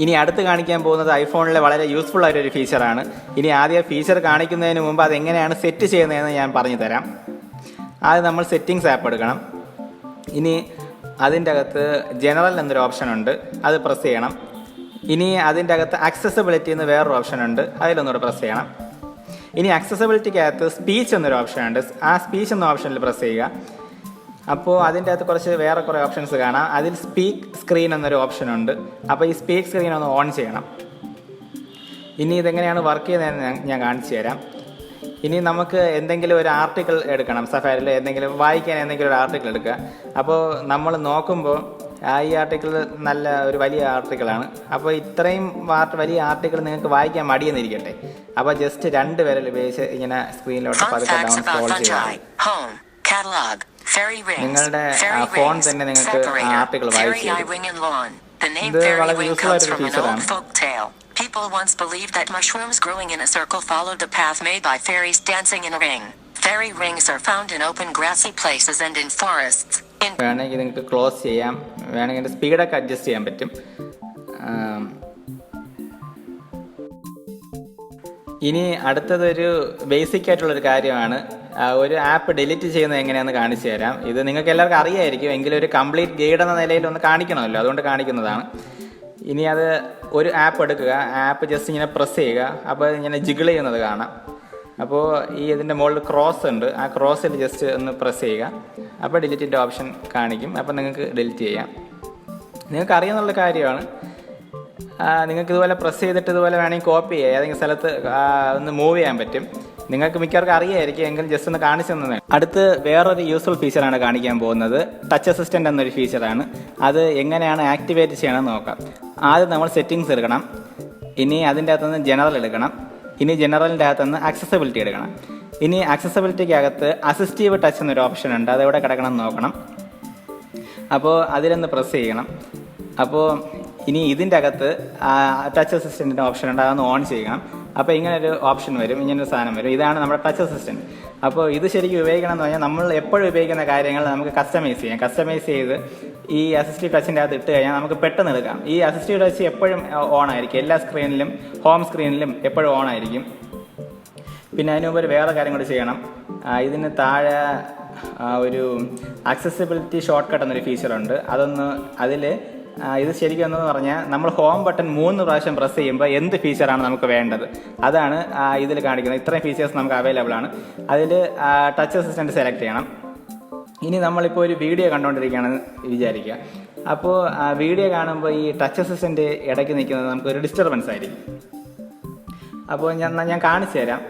ഇനി അടുത്ത് കാണിക്കാൻ പോകുന്നത് ഐഫോണിലെ വളരെ യൂസ്ഫുൾ ആയിട്ടൊരു ഫീച്ചറാണ്. ഇനി ആദ്യം ഫീച്ചർ കാണിക്കുന്നതിന് മുമ്പ് അതെങ്ങനെയാണ് സെറ്റ് ചെയ്യുന്നതെന്ന് ഞാൻ പറഞ്ഞു തരാം. ആദ്യം നമ്മൾ സെറ്റിങ്സ് ആപ്പ് എടുക്കണം. ഇനി അതിൻ്റെ അകത്ത് ജനറൽ എന്നൊരു ഓപ്ഷൻ ഉണ്ട്, അത് പ്രസ് ചെയ്യണം. ഇനി അതിൻ്റെ അകത്ത് ആക്സസിബിലിറ്റി എന്ന് വേറൊരു ഓപ്ഷൻ ഉണ്ട്, അതിലൊന്നുകൂടെ പ്രസ് ചെയ്യണം. ഇനി ആക്സസിബിലിറ്റിക്കകത്ത് സ്പീച്ച് എന്നൊരു ഓപ്ഷൻ ഉണ്ട്, ആ സ്പീച്ച് എന്ന ഓപ്ഷനിൽ പ്രസ് ചെയ്യുക. അപ്പോൾ അതിൻ്റെ അകത്ത് വേറെ കുറേ ഓപ്ഷൻസ് കാണാം. അതിൽ സ്പീക്ക് സ്ക്രീൻ എന്നൊരു ഓപ്ഷൻ ഉണ്ട്. അപ്പോൾ ഈ സ്പീക്ക് സ്ക്രീൻ ഒന്ന് ഓൺ ചെയ്യണം. ഇനി ഇതെങ്ങനെയാണ് വർക്ക് ചെയ്യുന്നതെന്ന് ഞാൻ കാണിച്ചു തരാം. ഇനി നമുക്ക് എന്തെങ്കിലും ഒരു ആർട്ടിക്കിൾ എടുക്കണം, സഫാരിയിൽ എന്തെങ്കിലും വായിക്കാൻ എന്തെങ്കിലും ഒരു ആർട്ടിക്കിൾ എടുക്കുക. അപ്പോൾ നമ്മൾ നോക്കുമ്പോൾ ഈ ആർട്ടിക്കിൾ നല്ല ഒരു വലിയ ആർട്ടിക്കിളാണ്. അപ്പോൾ ഇത്രയും വലിയ ആർട്ടിക്കിൾ നിങ്ങൾക്ക് വായിക്കാൻ മടിയെന്നിരിക്കട്ടെ. അപ്പോൾ ജസ്റ്റ് 2 വിരൽ ഉപയോഗിച്ച് ഇങ്ങനെ സ്ക്രീനിലോട്ട് പതുക്കെ ഡൗൺ സ്ക്രോൾ ചെയ്യാം. നിങ്ങളുടെ ഫോൺ തന്നെ നിങ്ങൾക്ക് ആർട്ടിക്കിൾ വായിച്ചു തരും. ഇത് വളരെ യൂസ്ഫുൾ ആയിട്ടൊരു ഫീച്ചറാണ്. People once believed that mushrooms growing in a circle followed a path made by fairies dancing in a ring. Fairy rings are found in open grassy places and in forests. വേണമെങ്കിൽ നിങ്ങൾക്ക് close ചെയ്യാം, വേണമെങ്കിൽ സ്പീഡൊക്കെ adjust ചെയ്യാൻ പറ്റും. ഇനി അടുത്തതൊരു basic ആയിട്ടുള്ളൊരു കാര്യമാണ്. ഒരു ആപ്പ് ഡിലീറ്റ് ചെയ്യുന്നത് എങ്ങനെയാണെന്ന് കാണിച്ചു തരാം. ഇത് നിങ്ങൾക്ക് എല്ലാവർക്കും അറിയായിരിക്കും, എങ്കിലും ഒരു കംപ്ലീറ്റ് ഗൈഡ് എന്ന നിലയിൽ ഒന്ന് കാണിക്കണമല്ലോ, അതുകൊണ്ട് കാണിക്കുന്നതാണ്. ഇനി അത് ഒരു ആപ്പ് എടുക്കുക, ആപ്പ് ജസ്റ്റ് ഇങ്ങനെ പ്രസ് ചെയ്യുക, അപ്പോൾ ഇങ്ങനെ ജിഗിൾ ചെയ്യുന്നത് കാണാം. അപ്പോൾ ഇതിൻ്റെ മുകളിൽ ക്രോസ് ഉണ്ട്, ആ ക്രോസിൽ ജസ്റ്റ് ഒന്ന് പ്രസ് ചെയ്യുക, അപ്പോൾ ഡിലീറ്റിൻ്റെ ഓപ്ഷൻ കാണിക്കും. അപ്പോൾ നിങ്ങൾക്ക് ഡിലീറ്റ് ചെയ്യാം. നിങ്ങൾക്ക് അറിയാവുന്ന കാര്യമാണ്. നിങ്ങൾക്ക് ഇതുപോലെ പ്രസ് ചെയ്തിട്ട് ഇതുപോലെ വേണമെങ്കിൽ കോപ്പി ചെയ്യുക, ഏതെങ്കിലും സ്ഥലത്ത് ഒന്ന് മൂവ് ചെയ്യാൻ പറ്റും. നിങ്ങൾക്ക് മിക്കവർക്കും അറിയായിരിക്കും, എങ്കിലും ജസ്റ്റ് ഒന്ന് കാണിച്ചു തന്നതാണ്. അടുത്ത് വേറൊരു യൂസ്ഫുൾ ഫീച്ചറാണ് കാണിക്കാൻ പോകുന്നത്. ടച്ച് അസിസ്റ്റൻ്റ് എന്നൊരു ഫീച്ചറാണ്. അത് എങ്ങനെയാണ് ആക്ടിവേറ്റ് ചെയ്യണമെന്ന് നോക്കാം. ആദ്യം നമ്മൾ സെറ്റിങ്സ് എടുക്കണം. ഇനി അതിൻ്റെ അകത്തുനിന്ന് ജനറൽ എടുക്കണം. ഇനി ജനറലിൻ്റെ അകത്തുനിന്ന് ആക്സസിബിലിറ്റി എടുക്കണം. ഇനി ആക്സസിബിലിറ്റിക്ക് അകത്ത് അസിസ്റ്റീവ് ടച്ച് എന്നൊരു ഓപ്ഷൻ ഉണ്ട്, അതെവിടെ കിടക്കണം എന്ന് നോക്കണം. അപ്പോൾ അതിലൊന്ന് പ്രസ് ചെയ്യണം. അപ്പോൾ ഇനി ഇതിൻ്റെ അകത്ത് ടച്ച് അസിസ്റ്റൻറ്റിൻ്റെ ഓപ്ഷൻ ഉണ്ട്, അതൊന്ന് ഓൺ ചെയ്യണം. അപ്പോൾ ഇങ്ങനൊരു ഓപ്ഷൻ വരും, ഇങ്ങനൊരു സാധനം വരും. ഇതാണ് നമ്മുടെ ടച്ച് അസിസ്റ്റൻറ്റ്. അപ്പോൾ ഇത് ശരിക്കും ഉപയോഗിക്കണം എന്ന് പറഞ്ഞാൽ നമ്മൾ എപ്പോഴും ഉപയോഗിക്കുന്ന കാര്യങ്ങൾ നമുക്ക് കസ്റ്റമൈസ് ചെയ്യാം. കസ്റ്റമൈസ് ചെയ്ത് ഈ അസിസ്റ്റീവ് ടച്ചിൻ്റെ അകത്ത് ഇട്ട് കഴിഞ്ഞാൽ നമുക്ക് പെട്ടെന്ന് എടുക്കാം. ഈ അസിസ്റ്റീവ് ടച്ച് എപ്പോഴും ഓൺ ആയിരിക്കും, എല്ലാ സ്ക്രീനിലും ഹോം സ്ക്രീനിലും എപ്പോഴും ഓൺ ആയിരിക്കും. പിന്നെ അതിന് മുമ്പ് വേറെ കാര്യം കൂടി ചെയ്യണം. ഇതിന് താഴെ ഒരു ആക്സസിബിലിറ്റി ഷോർട്ട് കട്ട് എന്നൊരു ഫീച്ചറുണ്ട്. അതിൽ ഇത് ശരിക്കും എന്ന് പറഞ്ഞാൽ നമ്മൾ ഹോം ബട്ടൺ 3 പ്രാവശ്യം പ്രസ് ചെയ്യുമ്പോൾ എന്ത് ഫീച്ചറാണ് നമുക്ക് വേണ്ടത് അതാണ് ഇതിൽ കാണിക്കുന്നത്. ഇത്രയും ഫീച്ചേഴ്സ് നമുക്ക് അവൈലബിൾ ആണ്. അതിൽ ടച്ച് അസിസ്റ്റൻറ്റ് സെലക്ട് ചെയ്യണം. ഇനി നമ്മളിപ്പോൾ ഒരു വീഡിയോ കണ്ടുകൊണ്ടിരിക്കുകയാണെന്ന് വിചാരിക്കുക. അപ്പോൾ വീഡിയോ കാണുമ്പോൾ ഈ ടച്ച് അസിസ്റ്റൻറ്റ് ഇടയ്ക്ക് നിൽക്കുന്നത് നമുക്കൊരു ഡിസ്റ്റർബൻസ് ആയിരിക്കും. അപ്പോൾ ഞാൻ കാണിച്ചു തരാം.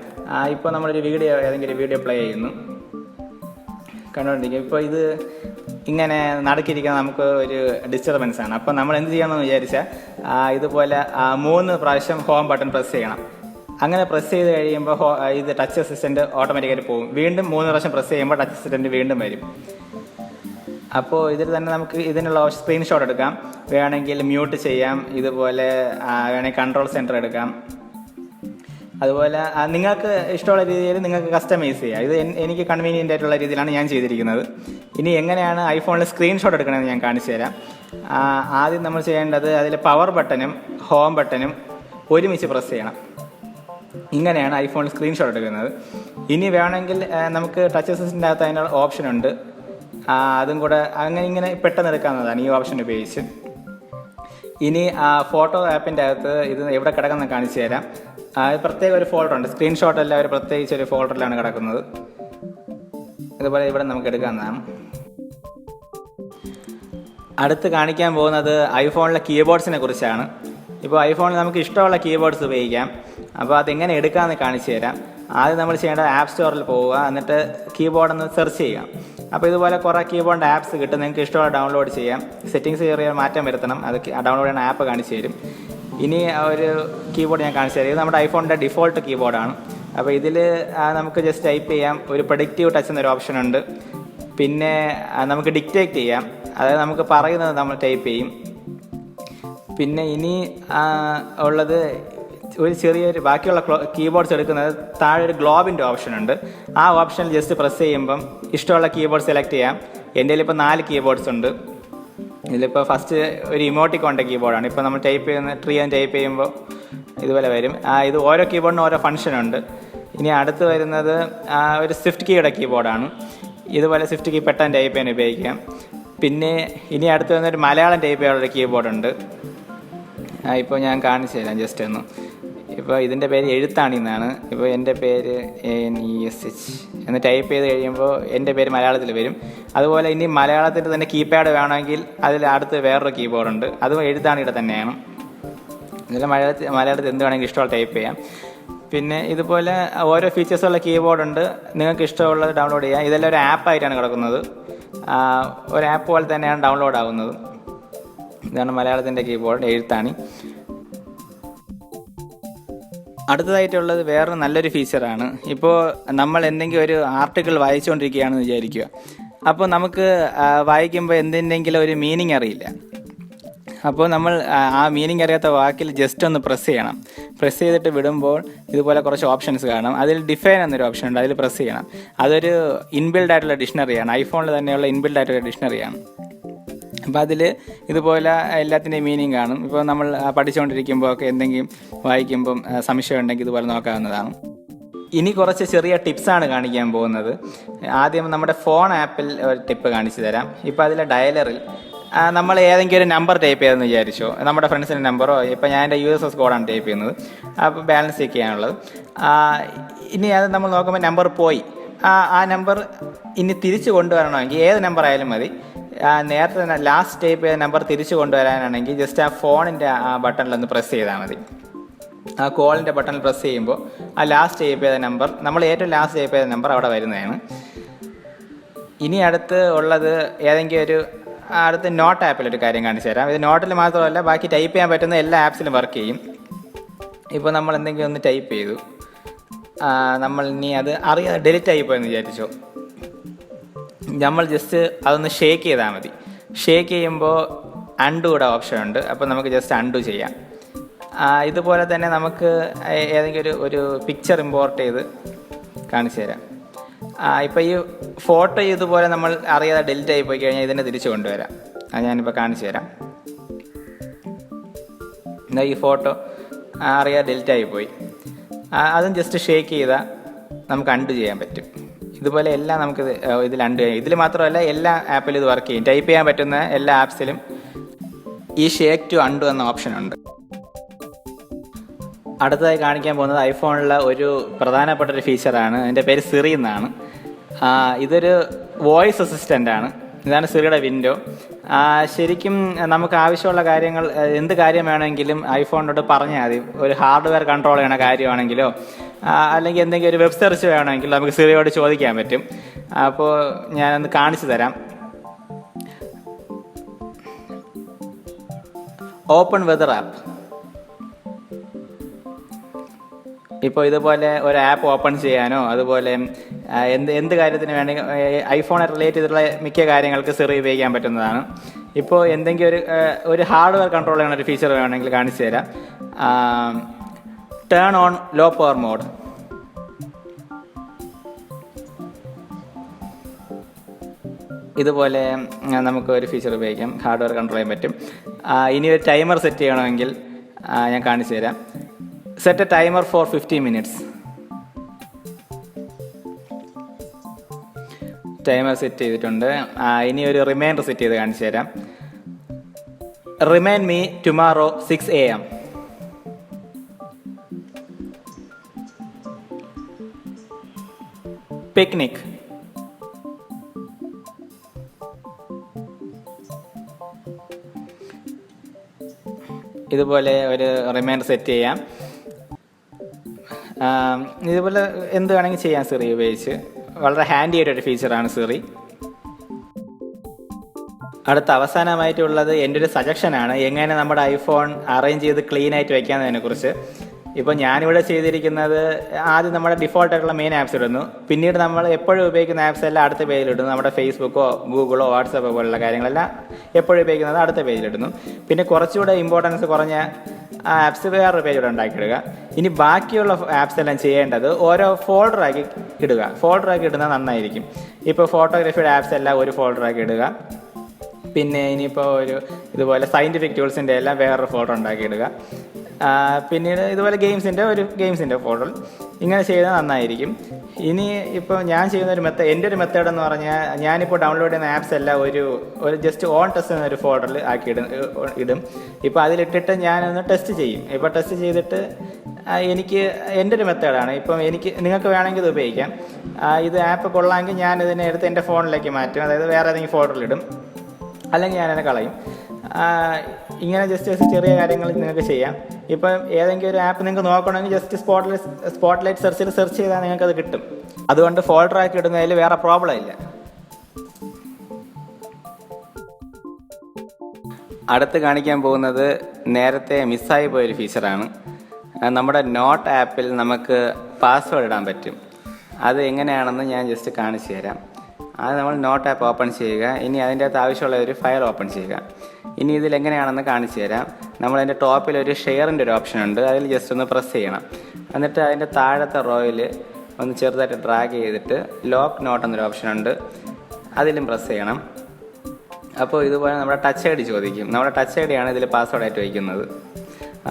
ഇപ്പോൾ നമ്മളൊരു ഏതെങ്കിലും വീഡിയോ പ്ലേ ചെയ്യുന്നു, കണ്ടുകൊണ്ടിരിക്കും. ഇപ്പോൾ ഇത് ഇങ്ങനെ നടക്കിയിരിക്കാൻ നമുക്ക് ഒരു ഡിസ്റ്റർബൻസ് ആണ്. അപ്പോൾ നമ്മൾ എന്ത് ചെയ്യണമെന്ന് വിചാരിച്ചാൽ ഇതുപോലെ 3 പ്രാവശ്യം ഹോം ബട്ടൺ പ്രസ് ചെയ്യണം. അങ്ങനെ പ്രസ് ചെയ്ത് കഴിയുമ്പോൾ ഇത് ടച്ച് അസിസ്റ്റൻറ്റ് ഓട്ടോമാറ്റിക്കായിട്ട് പോകും. വീണ്ടും 3 പ്രാവശ്യം പ്രസ് ചെയ്യുമ്പോൾ ടച്ച് അസിസ്റ്റൻറ്റ് വീണ്ടും വരും. അപ്പോൾ ഇതിൽ തന്നെ നമുക്ക് ഇതിനുള്ള സ്ക്രീൻഷോട്ട് എടുക്കാം, വേണമെങ്കിൽ മ്യൂട്ട് ചെയ്യാം, ഇതുപോലെ വേണമെങ്കിൽ കൺട്രോൾ സെൻറ്റർ എടുക്കാം. അതുപോലെ നിങ്ങൾക്ക് ഇഷ്ടമുള്ള രീതിയിൽ നിങ്ങൾക്ക് കസ്റ്റമൈസ് ചെയ്യാം. ഇത് എനിക്ക് കൺവീനിയൻ്റ് ആയിട്ടുള്ള രീതിയിലാണ് ഞാൻ ചെയ്തിരിക്കുന്നത്. ഇനി എങ്ങനെയാണ് ഐഫോണിൽ സ്ക്രീൻഷോട്ട് എടുക്കണമെന്ന് ഞാൻ കാണിച്ചു തരാം. ആദ്യം നമ്മൾ ചെയ്യേണ്ടത് അതിൽ പവർ ബട്ടണും ഹോം ബട്ടണും ഒരുമിച്ച് പ്രസ് ചെയ്യണം. ഇങ്ങനെയാണ് ഐഫോണിൽ സ്ക്രീൻഷോട്ട് എടുക്കുന്നത്. ഇനി വേണമെങ്കിൽ നമുക്ക് ടച്ച് അസിസ്റ്റൻ്റ് അകത്ത് അതിനുള്ള ഓപ്ഷൻ ഉണ്ട്, അതും കൂടെ ഇങ്ങനെ പെട്ടെന്ന് എടുക്കാവുന്നതാണ് ഈ ഓപ്ഷൻ ഉപയോഗിച്ച്. ഇനി ഫോട്ടോ ആപ്പിൻ്റെ അകത്ത് ഇത് എവിടെ കിടക്കുന്ന കാണിച്ചു തരാം. പ്രത്യേക ഒരു ഫോൾഡറുണ്ട്, സ്ക്രീൻഷോട്ട് എല്ലാം ഒരു പ്രത്യേകിച്ച് ഒരു ഫോൾഡറിലാണ് കിടക്കുന്നത്. ഇതുപോലെ ഇവിടെ നമുക്ക് എടുക്കാവുന്നതാണ്. അടുത്ത് കാണിക്കാൻ പോകുന്നത് ഐഫോണിലെ കീബോർഡ്സിനെ കുറിച്ചാണ്. ഇപ്പോൾ ഐഫോണിൽ നമുക്ക് ഇഷ്ടമുള്ള കീബോർഡ്സ് ഉപയോഗിക്കാം. അപ്പോൾ അതെങ്ങനെ എടുക്കാമെന്ന് കാണിച്ചു തരാം. ആദ്യം നമ്മൾ ചെയ്യേണ്ടത് ആപ്പ് സ്റ്റോറിൽ പോവുക, എന്നിട്ട് കീബോർഡൊന്ന് സെർച്ച് ചെയ്യുക. അപ്പോൾ ഇതുപോലെ കുറേ കീബോർഡിൻ്റെ ആപ്സ് കിട്ടും, നിങ്ങൾക്ക് ഇഷ്ടമുള്ള ഡൗൺലോഡ് ചെയ്യാം. സെറ്റിങ്സ് ചെറിയ മാറ്റം വരുത്തണം, അത് ഡൗൺലോഡ് ചെയ്യുന്ന ആപ്പ് കാണിച്ചു തരും. ഇനി ഒരു കീബോർഡ് ഞാൻ കാണിച്ചു തരാം. ഇത് നമ്മുടെ ഐഫോണിൻ്റെ ഡിഫോൾട്ട് കീബോർഡാണ്. അപ്പോൾ ഇതിൽ നമുക്ക് ജസ്റ്റ് ടൈപ്പ് ചെയ്യാം. ഒരു പ്രൊഡക്റ്റീവ് ടച്ച് എന്നൊരു ഓപ്ഷൻ ഉണ്ട്. പിന്നെ നമുക്ക് ഡിക്റ്റേറ്റ് ചെയ്യാം, അതായത് നമുക്ക് പറയുന്നത് നമ്മൾ ടൈപ്പ് ചെയ്യും. പിന്നെ ഇനി ഉള്ളത് ഒരു ചെറിയൊരു ബാക്കിയുള്ള കീബോർഡ്സ് എടുക്കുന്നത് താഴെ ഒരു ഗ്ലോബിൻ്റെ ഓപ്ഷൻ ഉണ്ട്. ആ ഓപ്ഷനിൽ ജസ്റ്റ് പ്രസ് ചെയ്യുമ്പം ഇഷ്ടമുള്ള കീബോർഡ് സെലക്ട് ചെയ്യാം. എൻ്റെ കയ്യിലിപ്പോൾ 4 കീബോർഡ്സ് ഉണ്ട്. ഇതിലിപ്പോൾ ഫസ്റ്റ് ഒരു ഇമോട്ടിക്കോണിൻ്റെ കീബോർഡാണ്. ഇപ്പോൾ നമ്മൾ ടൈപ്പ് ചെയ്യുന്ന ടൈപ്പ് ചെയ്യുമ്പോൾ ഇതുപോലെ വരും. ഇത് ഓരോ കീബോർഡിനും ഓരോ ഫംഗ്ഷനുണ്ട്. ഇനി അടുത്ത് വരുന്നത് ഒരു സ്വിഫ്റ്റ് കീയുടെ കീബോർഡാണ്. ഇതുപോലെ സ്വിഫ്റ്റ് കീ പെട്ടെന്ന് ടൈപ്പ് ചെയ്യാൻ ഉപയോഗിക്കാം. പിന്നെ ഇനി അടുത്ത് വരുന്നൊരു മലയാളം ടൈപ്പ് ചെയ്യാനുള്ളൊരു കീബോർഡുണ്ട്. ഇപ്പോൾ ഞാൻ കാണിച്ചു തരാം ജസ്റ്റ് ഒന്ന്. ഇപ്പോൾ ഇതിൻ്റെ പേര് എഴുത്താണി എന്നാണ്. ഇപ്പോൾ എൻ്റെ പേര് ANESH എന്ന് ടൈപ്പ് ചെയ്ത് കഴിയുമ്പോൾ എൻ്റെ പേര് മലയാളത്തിൽ വരും. അതുപോലെ ഇനി മലയാളത്തിൻ്റെ തന്നെ കീപാഡ് വേണമെങ്കിൽ അതിൽ അടുത്ത് വേറൊരു കീബോർഡുണ്ട്, അതും എഴുത്താണിയുടെ തന്നെയാണ്. ഇതിൽ മലയാളത്തിൽ എന്ത് വേണമെങ്കിൽ ഇഷ്ടമുള്ള ടൈപ്പ് ചെയ്യാം. പിന്നെ ഇതുപോലെ ഓരോ ഫീച്ചേഴ്സുള്ള കീബോർഡുണ്ട്, നിങ്ങൾക്ക് ഇഷ്ടമുള്ളത് ഡൗൺലോഡ് ചെയ്യാം. ഇതെല്ലാം ഒരു ആപ്പായിട്ടാണ് കിടക്കുന്നത്, ഒരു ആപ്പ് പോലെ തന്നെയാണ് ഡൗൺലോഡ് ആകുന്നത്. ഇതാണ് മലയാളത്തിൻ്റെ കീബോർഡ്, എഴുത്താണി. അടുത്തതായിട്ടുള്ളത് വേറൊരു നല്ലൊരു ഫീച്ചറാണ്. ഇപ്പോൾ നമ്മൾ എന്തെങ്കിലും ഒരു ആർട്ടിക്കിൾ വായിച്ചുകൊണ്ടിരിക്കുകയാണെന്ന് വിചാരിക്കുക. അപ്പോൾ നമുക്ക് വായിക്കുമ്പോൾ എന്തിൻ്റെങ്കിലും ഒരു മീനിങ് അറിയില്ല. അപ്പോൾ നമ്മൾ ആ മീനിങ് അറിയാത്ത വാക്കിൽ ജസ്റ്റ് ഒന്ന് പ്രസ് ചെയ്യണം. പ്രസ് ചെയ്തിട്ട് വിടുമ്പോൾ ഇതുപോലെ കുറച്ച് ഓപ്ഷൻസ് കാണും. അതിൽ ഡിഫൈൻ എന്നൊരു ഓപ്ഷൻ ഉണ്ട്, അതിൽ പ്രസ് ചെയ്യണം. അതൊരു ഇൻബിൽഡ് ആയിട്ടുള്ള ഡിക്ഷണറിയാണ്, ഐഫോണിൽ തന്നെയുള്ള ഇൻബിൽഡ് ആയിട്ടുള്ള ഡിക്ഷണറിയാണ്. അപ്പോൾ അതിൽ ഇതുപോലെ എല്ലാത്തിൻ്റെയും മീനിങ് കാണും. ഇപ്പോൾ നമ്മൾ പഠിച്ചുകൊണ്ടിരിക്കുമ്പോൾ ഒക്കെ എന്തെങ്കിലും വായിക്കുമ്പം സംശയം ഉണ്ടെങ്കിൽ ഇതുപോലെ നോക്കാവുന്നതാണ്. ഇനി കുറച്ച് ചെറിയ ടിപ്സാണ് കാണിക്കാൻ പോകുന്നത്. ആദ്യം നമ്മുടെ ഫോൺ ആപ്പിൽ ഒരു ടിപ്പ് കാണിച്ചു തരാം. ഇപ്പോൾ അതിലെ ഡയലറിൽ നമ്മൾ ഏതെങ്കിലും ഒരു നമ്പർ ടൈപ്പ് ചെയ്തെന്ന് വിചാരിച്ചോ, നമ്മുടെ ഫ്രണ്ട്സിൻ്റെ നമ്പറോ. ഇപ്പോൾ ഞാൻ എൻ്റെ USS കോഡാണ് ടൈപ്പ് ചെയ്യുന്നത്, അപ്പോൾ ബാലൻസ് ചെക്ക് ചെയ്യാനുള്ളത്. ഇനി അത് നമ്മൾ നോക്കുമ്പോൾ നമ്പർ പോയി. ആ നമ്പർ ഇനി തിരിച്ചു കൊണ്ടുവരണമെങ്കിൽ ഏത് നമ്പർ ആയാലും മതി. നേരത്തെ തന്നെ ലാസ്റ്റ് ടൈപ്പ് ചെയ്ത നമ്പർ തിരിച്ചു കൊണ്ടുവരാനാണെങ്കിൽ ജസ്റ്റ് ആ ഫോണിൻ്റെ ആ ബട്ടണിലൊന്ന് പ്രസ് ചെയ്താൽ മതി. ആ കോളിൻ്റെ ബട്ടണിൽ പ്രസ് ചെയ്യുമ്പോൾ ആ ലാസ്റ്റ് ടൈപ്പ് ചെയ്ത നമ്പർ, നമ്മൾ ഏറ്റവും ലാസ്റ്റ് ടൈപ്പ് ചെയ്ത നമ്പർ അവിടെ വരുന്നതാണ്. ഇനി അടുത്ത് ഉള്ളത് ഏതെങ്കിലും ഒരു അടുത്ത് നോട്ട് ആപ്പിലൊരു കാര്യം കാണിച്ചു തരാം. ഇത് നോട്ടിൽ മാത്രമല്ല, ബാക്കി ടൈപ്പ് ചെയ്യാൻ പറ്റുന്ന എല്ലാ ആപ്സിലും വർക്ക് ചെയ്യും. ഇപ്പോൾ നമ്മൾ എന്തെങ്കിലും ഒന്ന് ടൈപ്പ് ചെയ്തു, നമ്മൾ ഇനി അത് അറിയാതെ ഡിലീറ്റ് ആയിപ്പോയെന്ന് വിചാരിച്ചോ, നമ്മൾ ജസ്റ്റ് അതൊന്ന് ഷേക്ക് ചെയ്താൽ മതി. ഷേക്ക് ചെയ്യുമ്പോൾ അൺഡൂടെ ഓപ്ഷൻ ഉണ്ട്, അപ്പോൾ നമുക്ക് ജസ്റ്റ് അൺഡു ചെയ്യാം. ഇതുപോലെ തന്നെ നമുക്ക് ഏതെങ്കിലും ഒരു പിക്ചർ ഇമ്പോർട്ട് ചെയ്ത് കാണിച്ചു തരാം. ഇപ്പോൾ ഈ ഫോട്ടോ ഇതുപോലെ നമ്മൾ അറിയാതെ ഡിലീറ്റ് ആയി പോയി കഴിഞ്ഞാൽ ഇതിനെ തിരിച്ചു കൊണ്ടുവരാം. ഞാനിപ്പോൾ കാണിച്ചു തരാം. എന്താ ഈ ഫോട്ടോ അറിയാതെ ഡിലീറ്റ് ആയിപ്പോയി, അതും ജസ്റ്റ് ഷേക്ക് ചെയ്താൽ നമുക്ക് അൺഡു ചെയ്യാൻ പറ്റും. ഇതുപോലെ എല്ലാം നമുക്ക് ഇതിൽ അൺഡു ചെയ്യാം. ഇതിൽ മാത്രമല്ല, എല്ലാ ആപ്പിലും ഇത് വർക്ക് ചെയ്യും. ടൈപ്പ് ചെയ്യാൻ പറ്റുന്ന എല്ലാ ആപ്സിലും ഈ ഷേക്ക് ടു അൺഡു എന്ന ഓപ്ഷൻ ഉണ്ട്. അടുത്തതായി കാണിക്കാൻ പോകുന്നത് ഐഫോണിലെ ഒരു പ്രധാനപ്പെട്ട ഒരു ഫീച്ചറാണ്. അതിൻ്റെ പേര് സിറി എന്നാണ്. ഇതൊരു വോയിസ് അസിസ്റ്റൻ്റ് ആണ്. ഇതാണ് സിറിയുടെ വിൻഡോ. ശരിക്കും നമുക്ക് ആവശ്യമുള്ള കാര്യങ്ങൾ, എന്ത് കാര്യം വേണമെങ്കിലും ഐഫോണിനോട് പറഞ്ഞാൽ മതി. ഒരു ഹാർഡ്വെയർ കൺട്രോൾ ചെയ്യണ കാര്യമാണെങ്കിലോ അല്ലെങ്കിൽ എന്തെങ്കിലും ഒരു വെബ് സെർച്ച് വേണമെങ്കിൽ നമുക്ക് സിറിയോട് ചോദിക്കാൻ പറ്റും. അപ്പോൾ ഞാനൊന്ന് കാണിച്ചു തരാം. Open weather app. ഇപ്പോൾ ഇതുപോലെ ഒരു ആപ്പ് ഓപ്പൺ ചെയ്യാനോ അതുപോലെ എന്ത് കാര്യത്തിന് വേണമെങ്കിൽ ഐഫോണെ റിലേറ്റ് ചെയ്തിട്ടുള്ള മിക്ക കാര്യങ്ങൾക്ക് സിറി ഉപയോഗിക്കാൻ പറ്റുന്നതാണ്. ഇപ്പോൾ എന്തെങ്കിലും ഒരു ഹാർഡ്വെയർ കൺട്രോൾ ചെയ്യുന്ന ഒരു ഫീച്ചർ വേണമെങ്കിൽ കാണിച്ചു തരാം. Turn on low power mode. ഇതുപോലെ നമുക്ക് ഒരു ഫീച്ചർ ഉപയോഗിക്കാം, ഹാർഡ്വെയർ കൺട്രോൾ ചെയ്യാൻ പറ്റും. ഇനി ഒരു ടൈമർ സെറ്റ് ചെയ്യണമെങ്കിൽ ഞാൻ കാണിച്ചു തരാം. Set a timer for 50 minutes. Timer set ചെയ്തിട്ടുണ്ട്. ഇനി ഒരു റിമൈൻഡർ സെറ്റ് ചെയ്ത് കാണിച്ചു തരാം. Remind me tomorrow 6 AM. Picnic. ഇതുപോലെ ഒരു റിമൈൻഡർ സെറ്റ് ചെയ്യാം. ഇതുപോലെ എന്ത് വേണമെങ്കിൽ ചെയ്യാം സിറി ഉപയോഗിച്ച്. വളരെ ഹാൻഡി ആയിട്ടൊരു ഫീച്ചറാണ് സിറി. അടുത്ത അവസാനമായിട്ടുള്ളത് എൻ്റെ ഒരു സജഷനാണ്, എങ്ങനെ നമ്മുടെ ഐഫോൺ അറേഞ്ച് ചെയ്ത് ക്ലീൻ ആയിട്ട് വയ്ക്കാമെന്നതിനെ കുറിച്ച്. ഇപ്പോൾ ഞാനിവിടെ ചെയ്തിരിക്കുന്നത്, ആദ്യം നമ്മുടെ ഡിഫോൾട്ടായിട്ടുള്ള മെയിൻ ആപ്സ് ഇടുന്നു. പിന്നീട് നമ്മൾ എപ്പോഴും ഉപയോഗിക്കുന്ന ആപ്സ് എല്ലാം അടുത്ത പേജിലിടുന്നു. നമ്മുടെ ഫേസ്ബുക്കോ ഗൂഗിളോ വാട്സപ്പോ പോലുള്ള കാര്യങ്ങളെല്ലാം എപ്പോഴും ഉപയോഗിക്കുന്നത് അടുത്ത പേജിലിടുന്നു. പിന്നെ കുറച്ചുകൂടെ ഇമ്പോർട്ടൻസ് കുറഞ്ഞ ആപ്സ് വേറൊരു പേജിലൂടെ ഉണ്ടാക്കിയിടുക. ഇനി ബാക്കിയുള്ള ആപ്സ് എല്ലാം ചെയ്യേണ്ടത് ഓരോ ഫോൾഡറാക്കി ഇടുക. ഫോൾഡറാക്കി ഇടുന്നത് നന്നായിരിക്കും. ഇപ്പോൾ ഫോട്ടോഗ്രാഫിയുടെ ആപ്സ് എല്ലാം ഒരു ഫോൾഡറാക്കി ഇടുക. പിന്നെ ഇനിയിപ്പോൾ ഇതുപോലെ സയൻറ്റിഫിക് ടൂൾസിൻ്റെ എല്ലാം വേറൊരു ഫോൾഡർ ഉണ്ടാക്കിയിടുക. പിന്നീട് ഇതുപോലെ ഗെയിംസിൻ്റെ ഫോൾഡർ, ഇങ്ങനെ ചെയ്താൽ നന്നായിരിക്കും. ഇനി ഇപ്പോൾ ഞാൻ ചെയ്യുന്ന എൻ്റെ ഒരു മെത്തേഡ് എന്ന് പറഞ്ഞാൽ, ഞാനിപ്പോൾ ഡൗൺലോഡ് ചെയ്യുന്ന ആപ്സ് എല്ലാം ഒരു ജസ്റ്റ് ഓൺ ടെസ്റ്റ് എന്നൊരു ഫോൾഡറിൽ ഇടും. ഇപ്പോൾ അതിലിട്ടിട്ട് ഞാനൊന്ന് ടെസ്റ്റ് ചെയ്യും. ഇപ്പോൾ ടെസ്റ്റ് ചെയ്തിട്ട് എനിക്ക് എൻ്റെ ഒരു മെത്തേഡാണ്. ഇപ്പം നിങ്ങൾക്ക് വേണമെങ്കിൽ ഇത് ഉപയോഗിക്കാം. ഇത് ആപ്പ് കൊള്ളാമെങ്കിൽ ഞാൻ ഇതിനെ എടുത്ത് എൻ്റെ ഫോണിലേക്ക് മാറ്റും, അതായത് വേറെ ഏതെങ്കിലും ഫോൾഡറിലിടും, അല്ലെങ്കിൽ ഞാനതിനെ കളയും. ഇങ്ങനെ ജസ്റ്റ് ചെറിയ കാര്യങ്ങൾ നിങ്ങൾക്ക് ചെയ്യാം. ഇപ്പം ഏതെങ്കിലും ഒരു ആപ്പ് നിങ്ങൾക്ക് നോക്കണമെങ്കിൽ ജസ്റ്റ് സ്പോട്ട്ലൈറ്റ് സെർച്ചിൽ സെർച്ച് ചെയ്താൽ നിങ്ങൾക്കത് കിട്ടും. അതുകൊണ്ട് ഫോൾഡറാക്കി ഇടുന്നതിൽ വേറെ പ്രോബ്ലം ഇല്ല. അടുത്ത് കാണിക്കാൻ പോകുന്നത് നേരത്തെ മിസ്സായി പോയൊരു ഫീച്ചറാണ്. നമ്മുടെ നോട്ട് ആപ്പിൽ നമുക്ക് പാസ്വേഡ് ഇടാൻ പറ്റും. അത് എങ്ങനെയാണെന്ന് ഞാൻ ജസ്റ്റ് കാണിച്ചു തരാം. അത് നമ്മൾ നോട്ട് ആപ്പ് ഓപ്പൺ ചെയ്യുക. ഇനി അതിൻ്റെ അകത്ത് ആവശ്യമുള്ള ഒരു ഫയൽ ഓപ്പൺ ചെയ്യുക. ഇനി ഇതിലെങ്ങനെയാണെന്ന് കാണിച്ചു തരാം. നമ്മളതിൻ്റെ ടോപ്പിൽ ഒരു ഷെയറിൻ്റെ ഒരു ഓപ്ഷൻ ഉണ്ട്. അതിൽ ജസ്റ്റ് ഒന്ന് പ്രസ് ചെയ്യണം. എന്നിട്ട് അതിൻ്റെ താഴത്തെ റോയിൽ ഒന്ന് ചെറുതായിട്ട് ഡ്രാഗ് ചെയ്തിട്ട് ലോക്ക് നോട്ട് എന്നൊരു ഓപ്ഷൻ ഉണ്ട്, അതിലും പ്രസ് ചെയ്യണം. അപ്പോൾ ഇതുപോലെ നമ്മുടെ ടച്ച് ഐ ഡി ചോദിക്കും. നമ്മുടെ ടച്ച് ഐ ഡിയാണ് ഇതിൽ പാസ്വേഡായിട്ട് വയ്ക്കുന്നത്.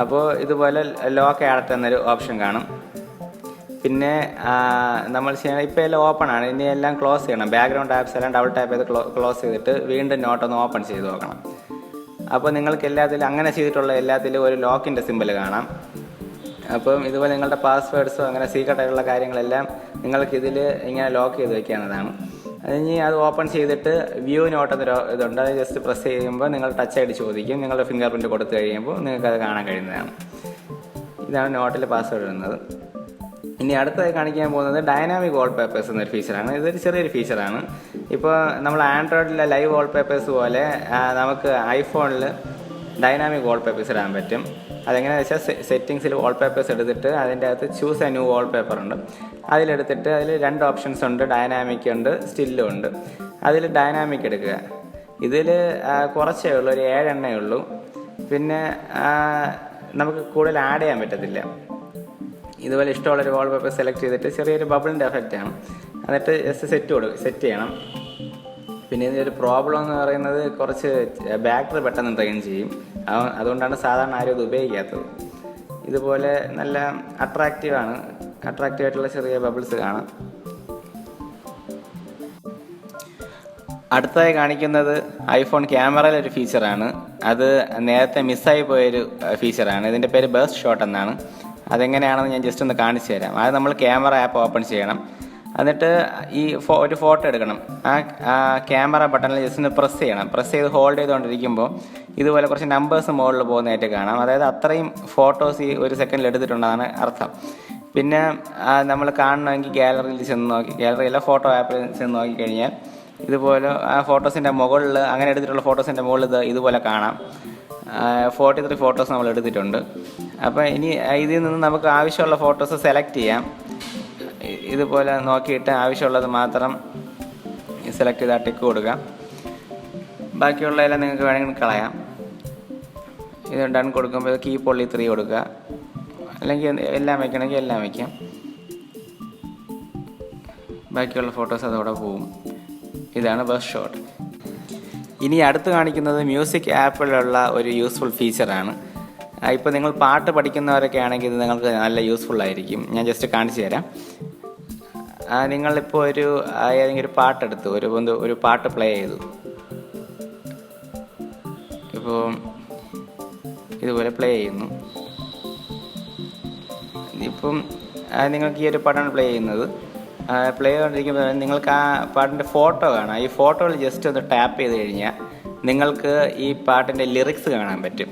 അപ്പോൾ ഇതുപോലെ ലോക്ക് ആഡ് എന്നൊരു ഓപ്ഷൻ കാണും. പിന്നെ നമ്മൾ ചെയ്യണം, ഇപ്പോൾ എല്ലാം ഓപ്പൺ ആണ്, ഇനി എല്ലാം ക്ലോസ് ചെയ്യണം. ബാക്ക്ഗ്രൗണ്ട് ആപ്സ് എല്ലാം ഡബിൾ ടാപ്പ് ചെയ്ത് ക്ലോസ് ചെയ്തിട്ട് വീണ്ടും നോട്ടൊന്ന് ഓപ്പൺ ചെയ്ത് നോക്കണം. അപ്പോൾ നിങ്ങൾക്ക് എല്ലാത്തിലും അങ്ങനെ ചെയ്തിട്ടുള്ള എല്ലാത്തിലും ഒരു ലോക്കിൻ്റെ സിമ്പിൾ കാണാം. അപ്പം ഇതുപോലെ നിങ്ങളുടെ പാസ്വേഡ്സോ അങ്ങനെ സീക്രട്ട് ആയിട്ടുള്ള കാര്യങ്ങളെല്ലാം നിങ്ങൾക്കിതിൽ ഇങ്ങനെ ലോക്ക് ചെയ്ത് വയ്ക്കാവുന്നതാണ്. അതിന് അത് ഓപ്പൺ ചെയ്തിട്ട് വ്യൂ നോട്ട് എന്നൊരു ഇതുണ്ട്, അത് ജസ്റ്റ് പ്രസ് ചെയ്യുമ്പോൾ നിങ്ങൾ ടച്ച് ആയിട്ട് ചോദിക്കും. നിങ്ങളുടെ ഫിംഗർ പ്രിൻറ്റ് കൊടുത്തു കഴിയുമ്പോൾ നിങ്ങൾക്കത് കാണാൻ കഴിയുന്നതാണ്. ഇതാണ് നോട്ടിൽ പാസ്വേഡ് ഇടുന്നത്. ഇനി അടുത്തതായി കാണിക്കാൻ പോകുന്നത് ഡൈനാമിക് വാൾപേപ്പേഴ്സ് എന്നൊരു ഫീച്ചറാണ്. ഇതൊരു ചെറിയൊരു ഫീച്ചറാണ്. ഇപ്പോൾ നമ്മൾ ആൻഡ്രോയിഡിലെ ലൈവ് വാൾപേപ്പേഴ്സ് പോലെ നമുക്ക് ഐഫോണിൽ ഡൈനാമിക് വാൾപേപ്പേഴ്സ് ഇടാൻ പറ്റും. അതെങ്ങനെയാണെന്ന് വെച്ചാൽ സെറ്റിങ്സിൽ വാൾപേപ്പേഴ്സ് എടുത്തിട്ട് അതിൻ്റെ അകത്ത് ചൂസ് എ ന്യൂ വാൾപേപ്പർ ഉണ്ട്. അതിലെടുത്തിട്ട് അതിൽ 2 ഓപ്ഷൻസ് ഉണ്ട്, ഡൈനാമിക് ഉണ്ട്, സ്റ്റില്ലും ഉണ്ട്. അതിൽ ഡൈനാമിക് എടുക്കുക. ഇതിൽ കുറച്ചേ ഉള്ളൂ, ഒരു 7 എണ്ണേ ഉള്ളൂ. പിന്നെ നമുക്ക് കൂടുതൽ ആഡ് ചെയ്യാൻ പറ്റത്തില്ല. ഇതുപോലെ ഇഷ്ടമുള്ളൊരു വാൾപേപ്പർ സെലക്ട് ചെയ്തിട്ട് ചെറിയൊരു ബബിളിൻ്റെ എഫക്റ്റാണ്, എന്നിട്ട് ജസ്റ്റ് സെറ്റ് ചെയ്യണം. പിന്നെ ഇതിൻ്റെ ഒരു പ്രോബ്ലം എന്ന് പറയുന്നത് കുറച്ച് ബാറ്ററി പെട്ടെന്ന് ഡ്രെയിൻ ചെയ്യും. അതുകൊണ്ടാണ് സാധാരണ ആരും ഇത് ഉപയോഗിക്കാത്തത്. ഇതുപോലെ നല്ല അട്രാക്റ്റീവായിട്ടുള്ള ചെറിയ ബബിൾസ് കാണാം. അടുത്തതായി കാണിക്കുന്നത് ഐഫോൺ ക്യാമറയിലൊരു ഫീച്ചറാണ്. അത് നേരത്തെ മിസ്സായി പോയൊരു ഫീച്ചറാണ്. ഇതിൻ്റെ പേര് ബേസ്റ്റ് ഷോട്ട് എന്നാണ്. അതെങ്ങനെയാണെന്ന് ഞാൻ ജസ്റ്റ് ഒന്ന് കാണിച്ചു തരാം. അത് നമ്മൾ ക്യാമറ ആപ്പ് ഓപ്പൺ ചെയ്യണം. എന്നിട്ട് ഒരു ഫോട്ടോ എടുക്കണം. ആ ക്യാമറ ബട്ടണിൽ ജസ്റ്റ് ഒന്ന് പ്രസ് ചെയ്യണം. പ്രസ് ചെയ്ത് ഹോൾഡ് ചെയ്തുകൊണ്ടിരിക്കുമ്പോൾ ഇതുപോലെ കുറച്ച് നമ്പേഴ്സ് മുകളിൽ പോകുന്നതായിട്ട് കാണാം. അതായത് അത്രയും ഫോട്ടോസ് ഈ ഒരു സെക്കൻഡിൽ എടുത്തിട്ടുണ്ടെന്നാണ് അർത്ഥം. പിന്നെ നമ്മൾ കാണണമെങ്കിൽ ഗാലറിയിൽ ചെന്ന് നോക്കി, ഗാലറിയിലെ ഫോട്ടോ ആപ്പിൽ ചെന്ന് നോക്കിക്കഴിഞ്ഞാൽ ഇതുപോലെ ആ ഫോട്ടോസിൻ്റെ മുകളിൽ, അങ്ങനെ എടുത്തിട്ടുള്ള ഫോട്ടോസിൻ്റെ മുകളിൽ ഇതുപോലെ കാണാം. 43 ഫോട്ടോസ് നമ്മൾ എടുത്തിട്ടുണ്ട്. അപ്പോൾ ഇനി ഇതിൽ നിന്ന് നമുക്ക് ആവശ്യമുള്ള ഫോട്ടോസ് സെലക്ട് ചെയ്യാം. ഇതുപോലെ നോക്കിയിട്ട് ആവശ്യമുള്ളത് മാത്രം സെലക്ട് ചെയ്ത് ടിക്ക് കൊടുക്കാം. ബാക്കിയുള്ളതെല്ലാം നിങ്ങൾക്ക് വേണമെങ്കിൽ കളയാം. ഇത് ഡൺ കൊടുക്കുമ്പോൾ കീപ്പ് ഓൺലി 3 കൊടുക്കുക. അല്ലെങ്കിൽ എല്ലാം വയ്ക്കണമെങ്കിൽ എല്ലാം വയ്ക്കാം. ബാക്കിയുള്ള ഫോട്ടോസ് അതോടെ പോവും. ഇതാണ് ബെസ്റ്റ് ഷോട്ട്. ഇനി അടുത്ത് കാണിക്കുന്നത് മ്യൂസിക് ആപ്പിലുള്ള ഒരു യൂസ്ഫുൾ ഫീച്ചറാണ്. ഇപ്പോൾ നിങ്ങൾ പാട്ട് പഠിക്കുന്നവരൊക്കെ ആണെങ്കിൽ ഇത് നിങ്ങൾക്ക് നല്ല യൂസ്ഫുള്ളായിരിക്കും. ഞാൻ ജസ്റ്റ് കാണിച്ചു തരാം. നിങ്ങളിപ്പോൾ ഏതെങ്കിലും ഒരു പാട്ടെടുത്തു, ഒരു പാട്ട് പ്ലേ ചെയ്തു. ഇപ്പോൾ ഇതുപോലെ പ്ലേ ചെയ്യുന്നു. ഇപ്പം നിങ്ങൾക്ക് ഈ ഒരു പാട്ടാണ് പ്ലേ ചെയ്യുന്നത്. പ്ലേ ചെയ്തുകൊണ്ടിരിക്കുമ്പോൾ നിങ്ങൾക്ക് ആ പാട്ടിൻ്റെ ഫോട്ടോ കാണാം. ഈ ഫോട്ടോയിൽ ജസ്റ്റ് ഒന്ന് ടാപ്പ് ചെയ്ത് കഴിഞ്ഞാൽ നിങ്ങൾക്ക് ഈ പാട്ടിൻ്റെ ലിറിക്സ് കാണാൻ പറ്റും.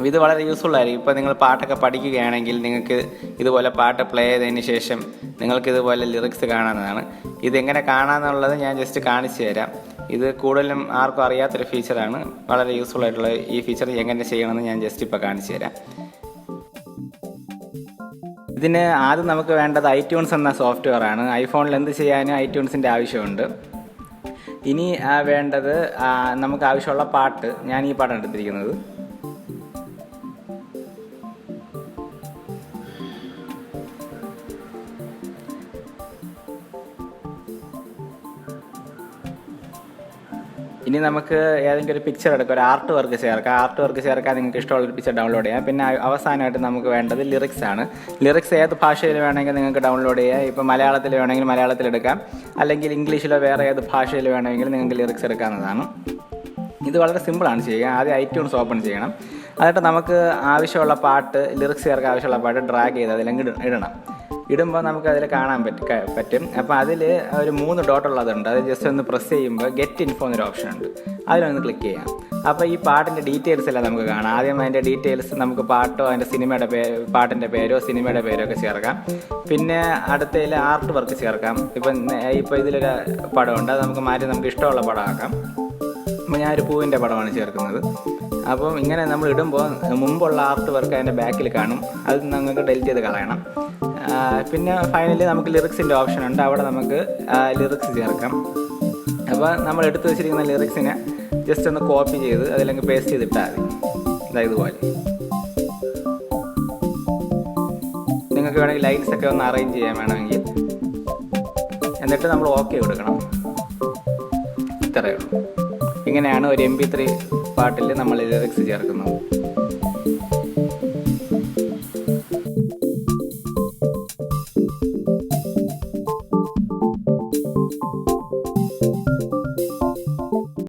ഇത് വളരെ യൂസ്ഫുൾ ആയിരിക്കും. ഇപ്പോൾ നിങ്ങൾ പാട്ടൊക്കെ പഠിക്കുകയാണെങ്കിൽ നിങ്ങൾക്ക് ഇതുപോലെ പാട്ട് പ്ലേ ചെയ്തതിന് ശേഷം നിങ്ങൾക്ക് ഇതുപോലെ ലിറിക്സ് കാണാവുന്നതാണ്. ഇതെങ്ങനെ കാണാമെന്നുള്ളത് ഞാൻ ജസ്റ്റ് കാണിച്ചു തരാം. ഇത് കൂടുതലും ആർക്കും അറിയാത്തൊരു ഫീച്ചറാണ്. വളരെ യൂസ്ഫുൾ ആയിട്ടുള്ള ഈ ഫീച്ചർ എങ്ങനെ ചെയ്യണമെന്ന് ഞാൻ ജസ്റ്റ് ഇപ്പോൾ കാണിച്ചു തരാം. ഇതിന് ആദ്യം നമുക്ക് വേണ്ടത് ഐട്യൂൺസ് എന്ന സോഫ്റ്റ്വെയർ ആണ്. ഐഫോണിൽ എന്ത് ചെയ്യാനും ഐട്യൂൺസിൻ്റെ ആവശ്യമുണ്ട്. ഇനി വേണ്ടത് നമുക്ക് ആവശ്യമുള്ള പാട്ട്. ഞാൻ ഈ പാട്ടാണ് എടുത്തിരിക്കുന്നത്. ഇനി നമുക്ക് ഏതെങ്കിലും ഒരു പിക്ചർ എടുക്കാം, ഒരു ആർട്ട് വർക്ക് ചേർക്കാം. ആർട്ട് വർക്ക് ചേർക്കാൻ നിങ്ങൾക്ക് ഇഷ്ടമുള്ളൊരു പിക്ചർ ഡൗൺലോഡ് ചെയ്യാം. പിന്നെ അവസാനമായിട്ട് നമുക്ക് വേണ്ടത് ലിറിക്സ് ആണ്. ലിറിക്സ് ഏത് ഭാഷയിൽ വേണമെങ്കിൽ നിങ്ങൾക്ക് ഡൗൺലോഡ് ചെയ്യാം. ഇപ്പോൾ മലയാളത്തിൽ വേണമെങ്കിൽ മലയാളത്തിലെടുക്കാം, അല്ലെങ്കിൽ ഇംഗ്ലീഷിലോ വേറെ ഏത് ഭാഷയിൽ വേണമെങ്കിൽ നിങ്ങൾക്ക് ലിറിക്സ് എടുക്കാവുന്നതാണ്. ഇത് വളരെ സിമ്പിളാണ് ചെയ്യുക. ആദ്യം ഐട്യൂൺസ് ഓപ്പൺ ചെയ്യണം. എന്നിട്ട് നമുക്ക് ആവശ്യമുള്ള പാട്ട്, ലിറിക്സ് ചേർക്കാൻ ആവശ്യമുള്ള പാട്ട് ഡ്രാഗ് ചെയ്ത് അതിലേക്ക് ഇടണം. ഇടുമ്പോൾ നമുക്കതിൽ കാണാൻ പറ്റും. അപ്പോൾ അതിൽ ഒരു 3 ഡോട്ടുള്ളതുണ്ട്. അത് ജസ്റ്റ് ഒന്ന് പ്രസ് ചെയ്യുമ്പോൾ ഗെറ്റ് ഇൻഫോ എന്നൊരു ഓപ്ഷൻ ഉണ്ട്. അതിലൊന്ന് ക്ലിക്ക് ചെയ്യാം. അപ്പോൾ ഈ പാട്ടിൻ്റെ ഡീറ്റെയിൽസ് എല്ലാം നമുക്ക് കാണാം. ആദ്യം അതിൻ്റെ ഡീറ്റെയിൽസ് നമുക്ക് പാട്ടോ അതിൻ്റെ സിനിമയുടെ പാട്ടിൻ്റെ പേരോ സിനിമയുടെ പേരോ ഒക്കെ ചേർക്കാം. പിന്നെ അടുത്തതിൽ ആർട്ട് വർക്ക് ചേർക്കാം. ഇപ്പോൾ ഇതിലൊരു പടമുണ്ട്, അത് നമുക്ക് മാറ്റി നമുക്ക് ഇഷ്ടമുള്ള പടമാക്കാം. അപ്പോൾ ഞാനൊരു പൂവിൻ്റെ പടമാണ് ചേർക്കുന്നത്. അപ്പം ഇങ്ങനെ നമ്മൾ ഇടുമ്പോൾ മുമ്പുള്ള ആർട്ട് വർക്ക് അതിൻ്റെ ബാക്കിൽ കാണും, അത് നമുക്ക് ഡെലിറ്റ് ചെയ്ത് കളയണം. പിന്നെ ഫൈനലി നമുക്ക് ലിറിക്സിൻ്റെ ഓപ്ഷൻ ഉണ്ട്, അവിടെ നമുക്ക് ലിറിക്സ് ചേർക്കാം. അപ്പോൾ നമ്മൾ എടുത്തു വെച്ചിരിക്കുന്ന ലിറിക്സിനെ ജസ്റ്റ് ഒന്ന് കോപ്പി ചെയ്ത് അതിലേക്ക് പേസ്റ്റ് ചെയ്തിട്ടാൽ മതി. ഇതുപോലെ നിങ്ങൾക്ക് വേണമെങ്കിൽ ലൈൻസൊക്കെ ഒന്ന് അറേഞ്ച് ചെയ്യാൻ വേണമെങ്കിൽ, എന്നിട്ട് നമ്മൾ ഓക്കെ കൊടുക്കണം. ഇത്രയേ ഉള്ളൂ. ഇങ്ങനെയാണ് ഒരു MP3 പാട്ടിൽ നമ്മൾ ലിറിക്സ് ചേർക്കുന്നത്.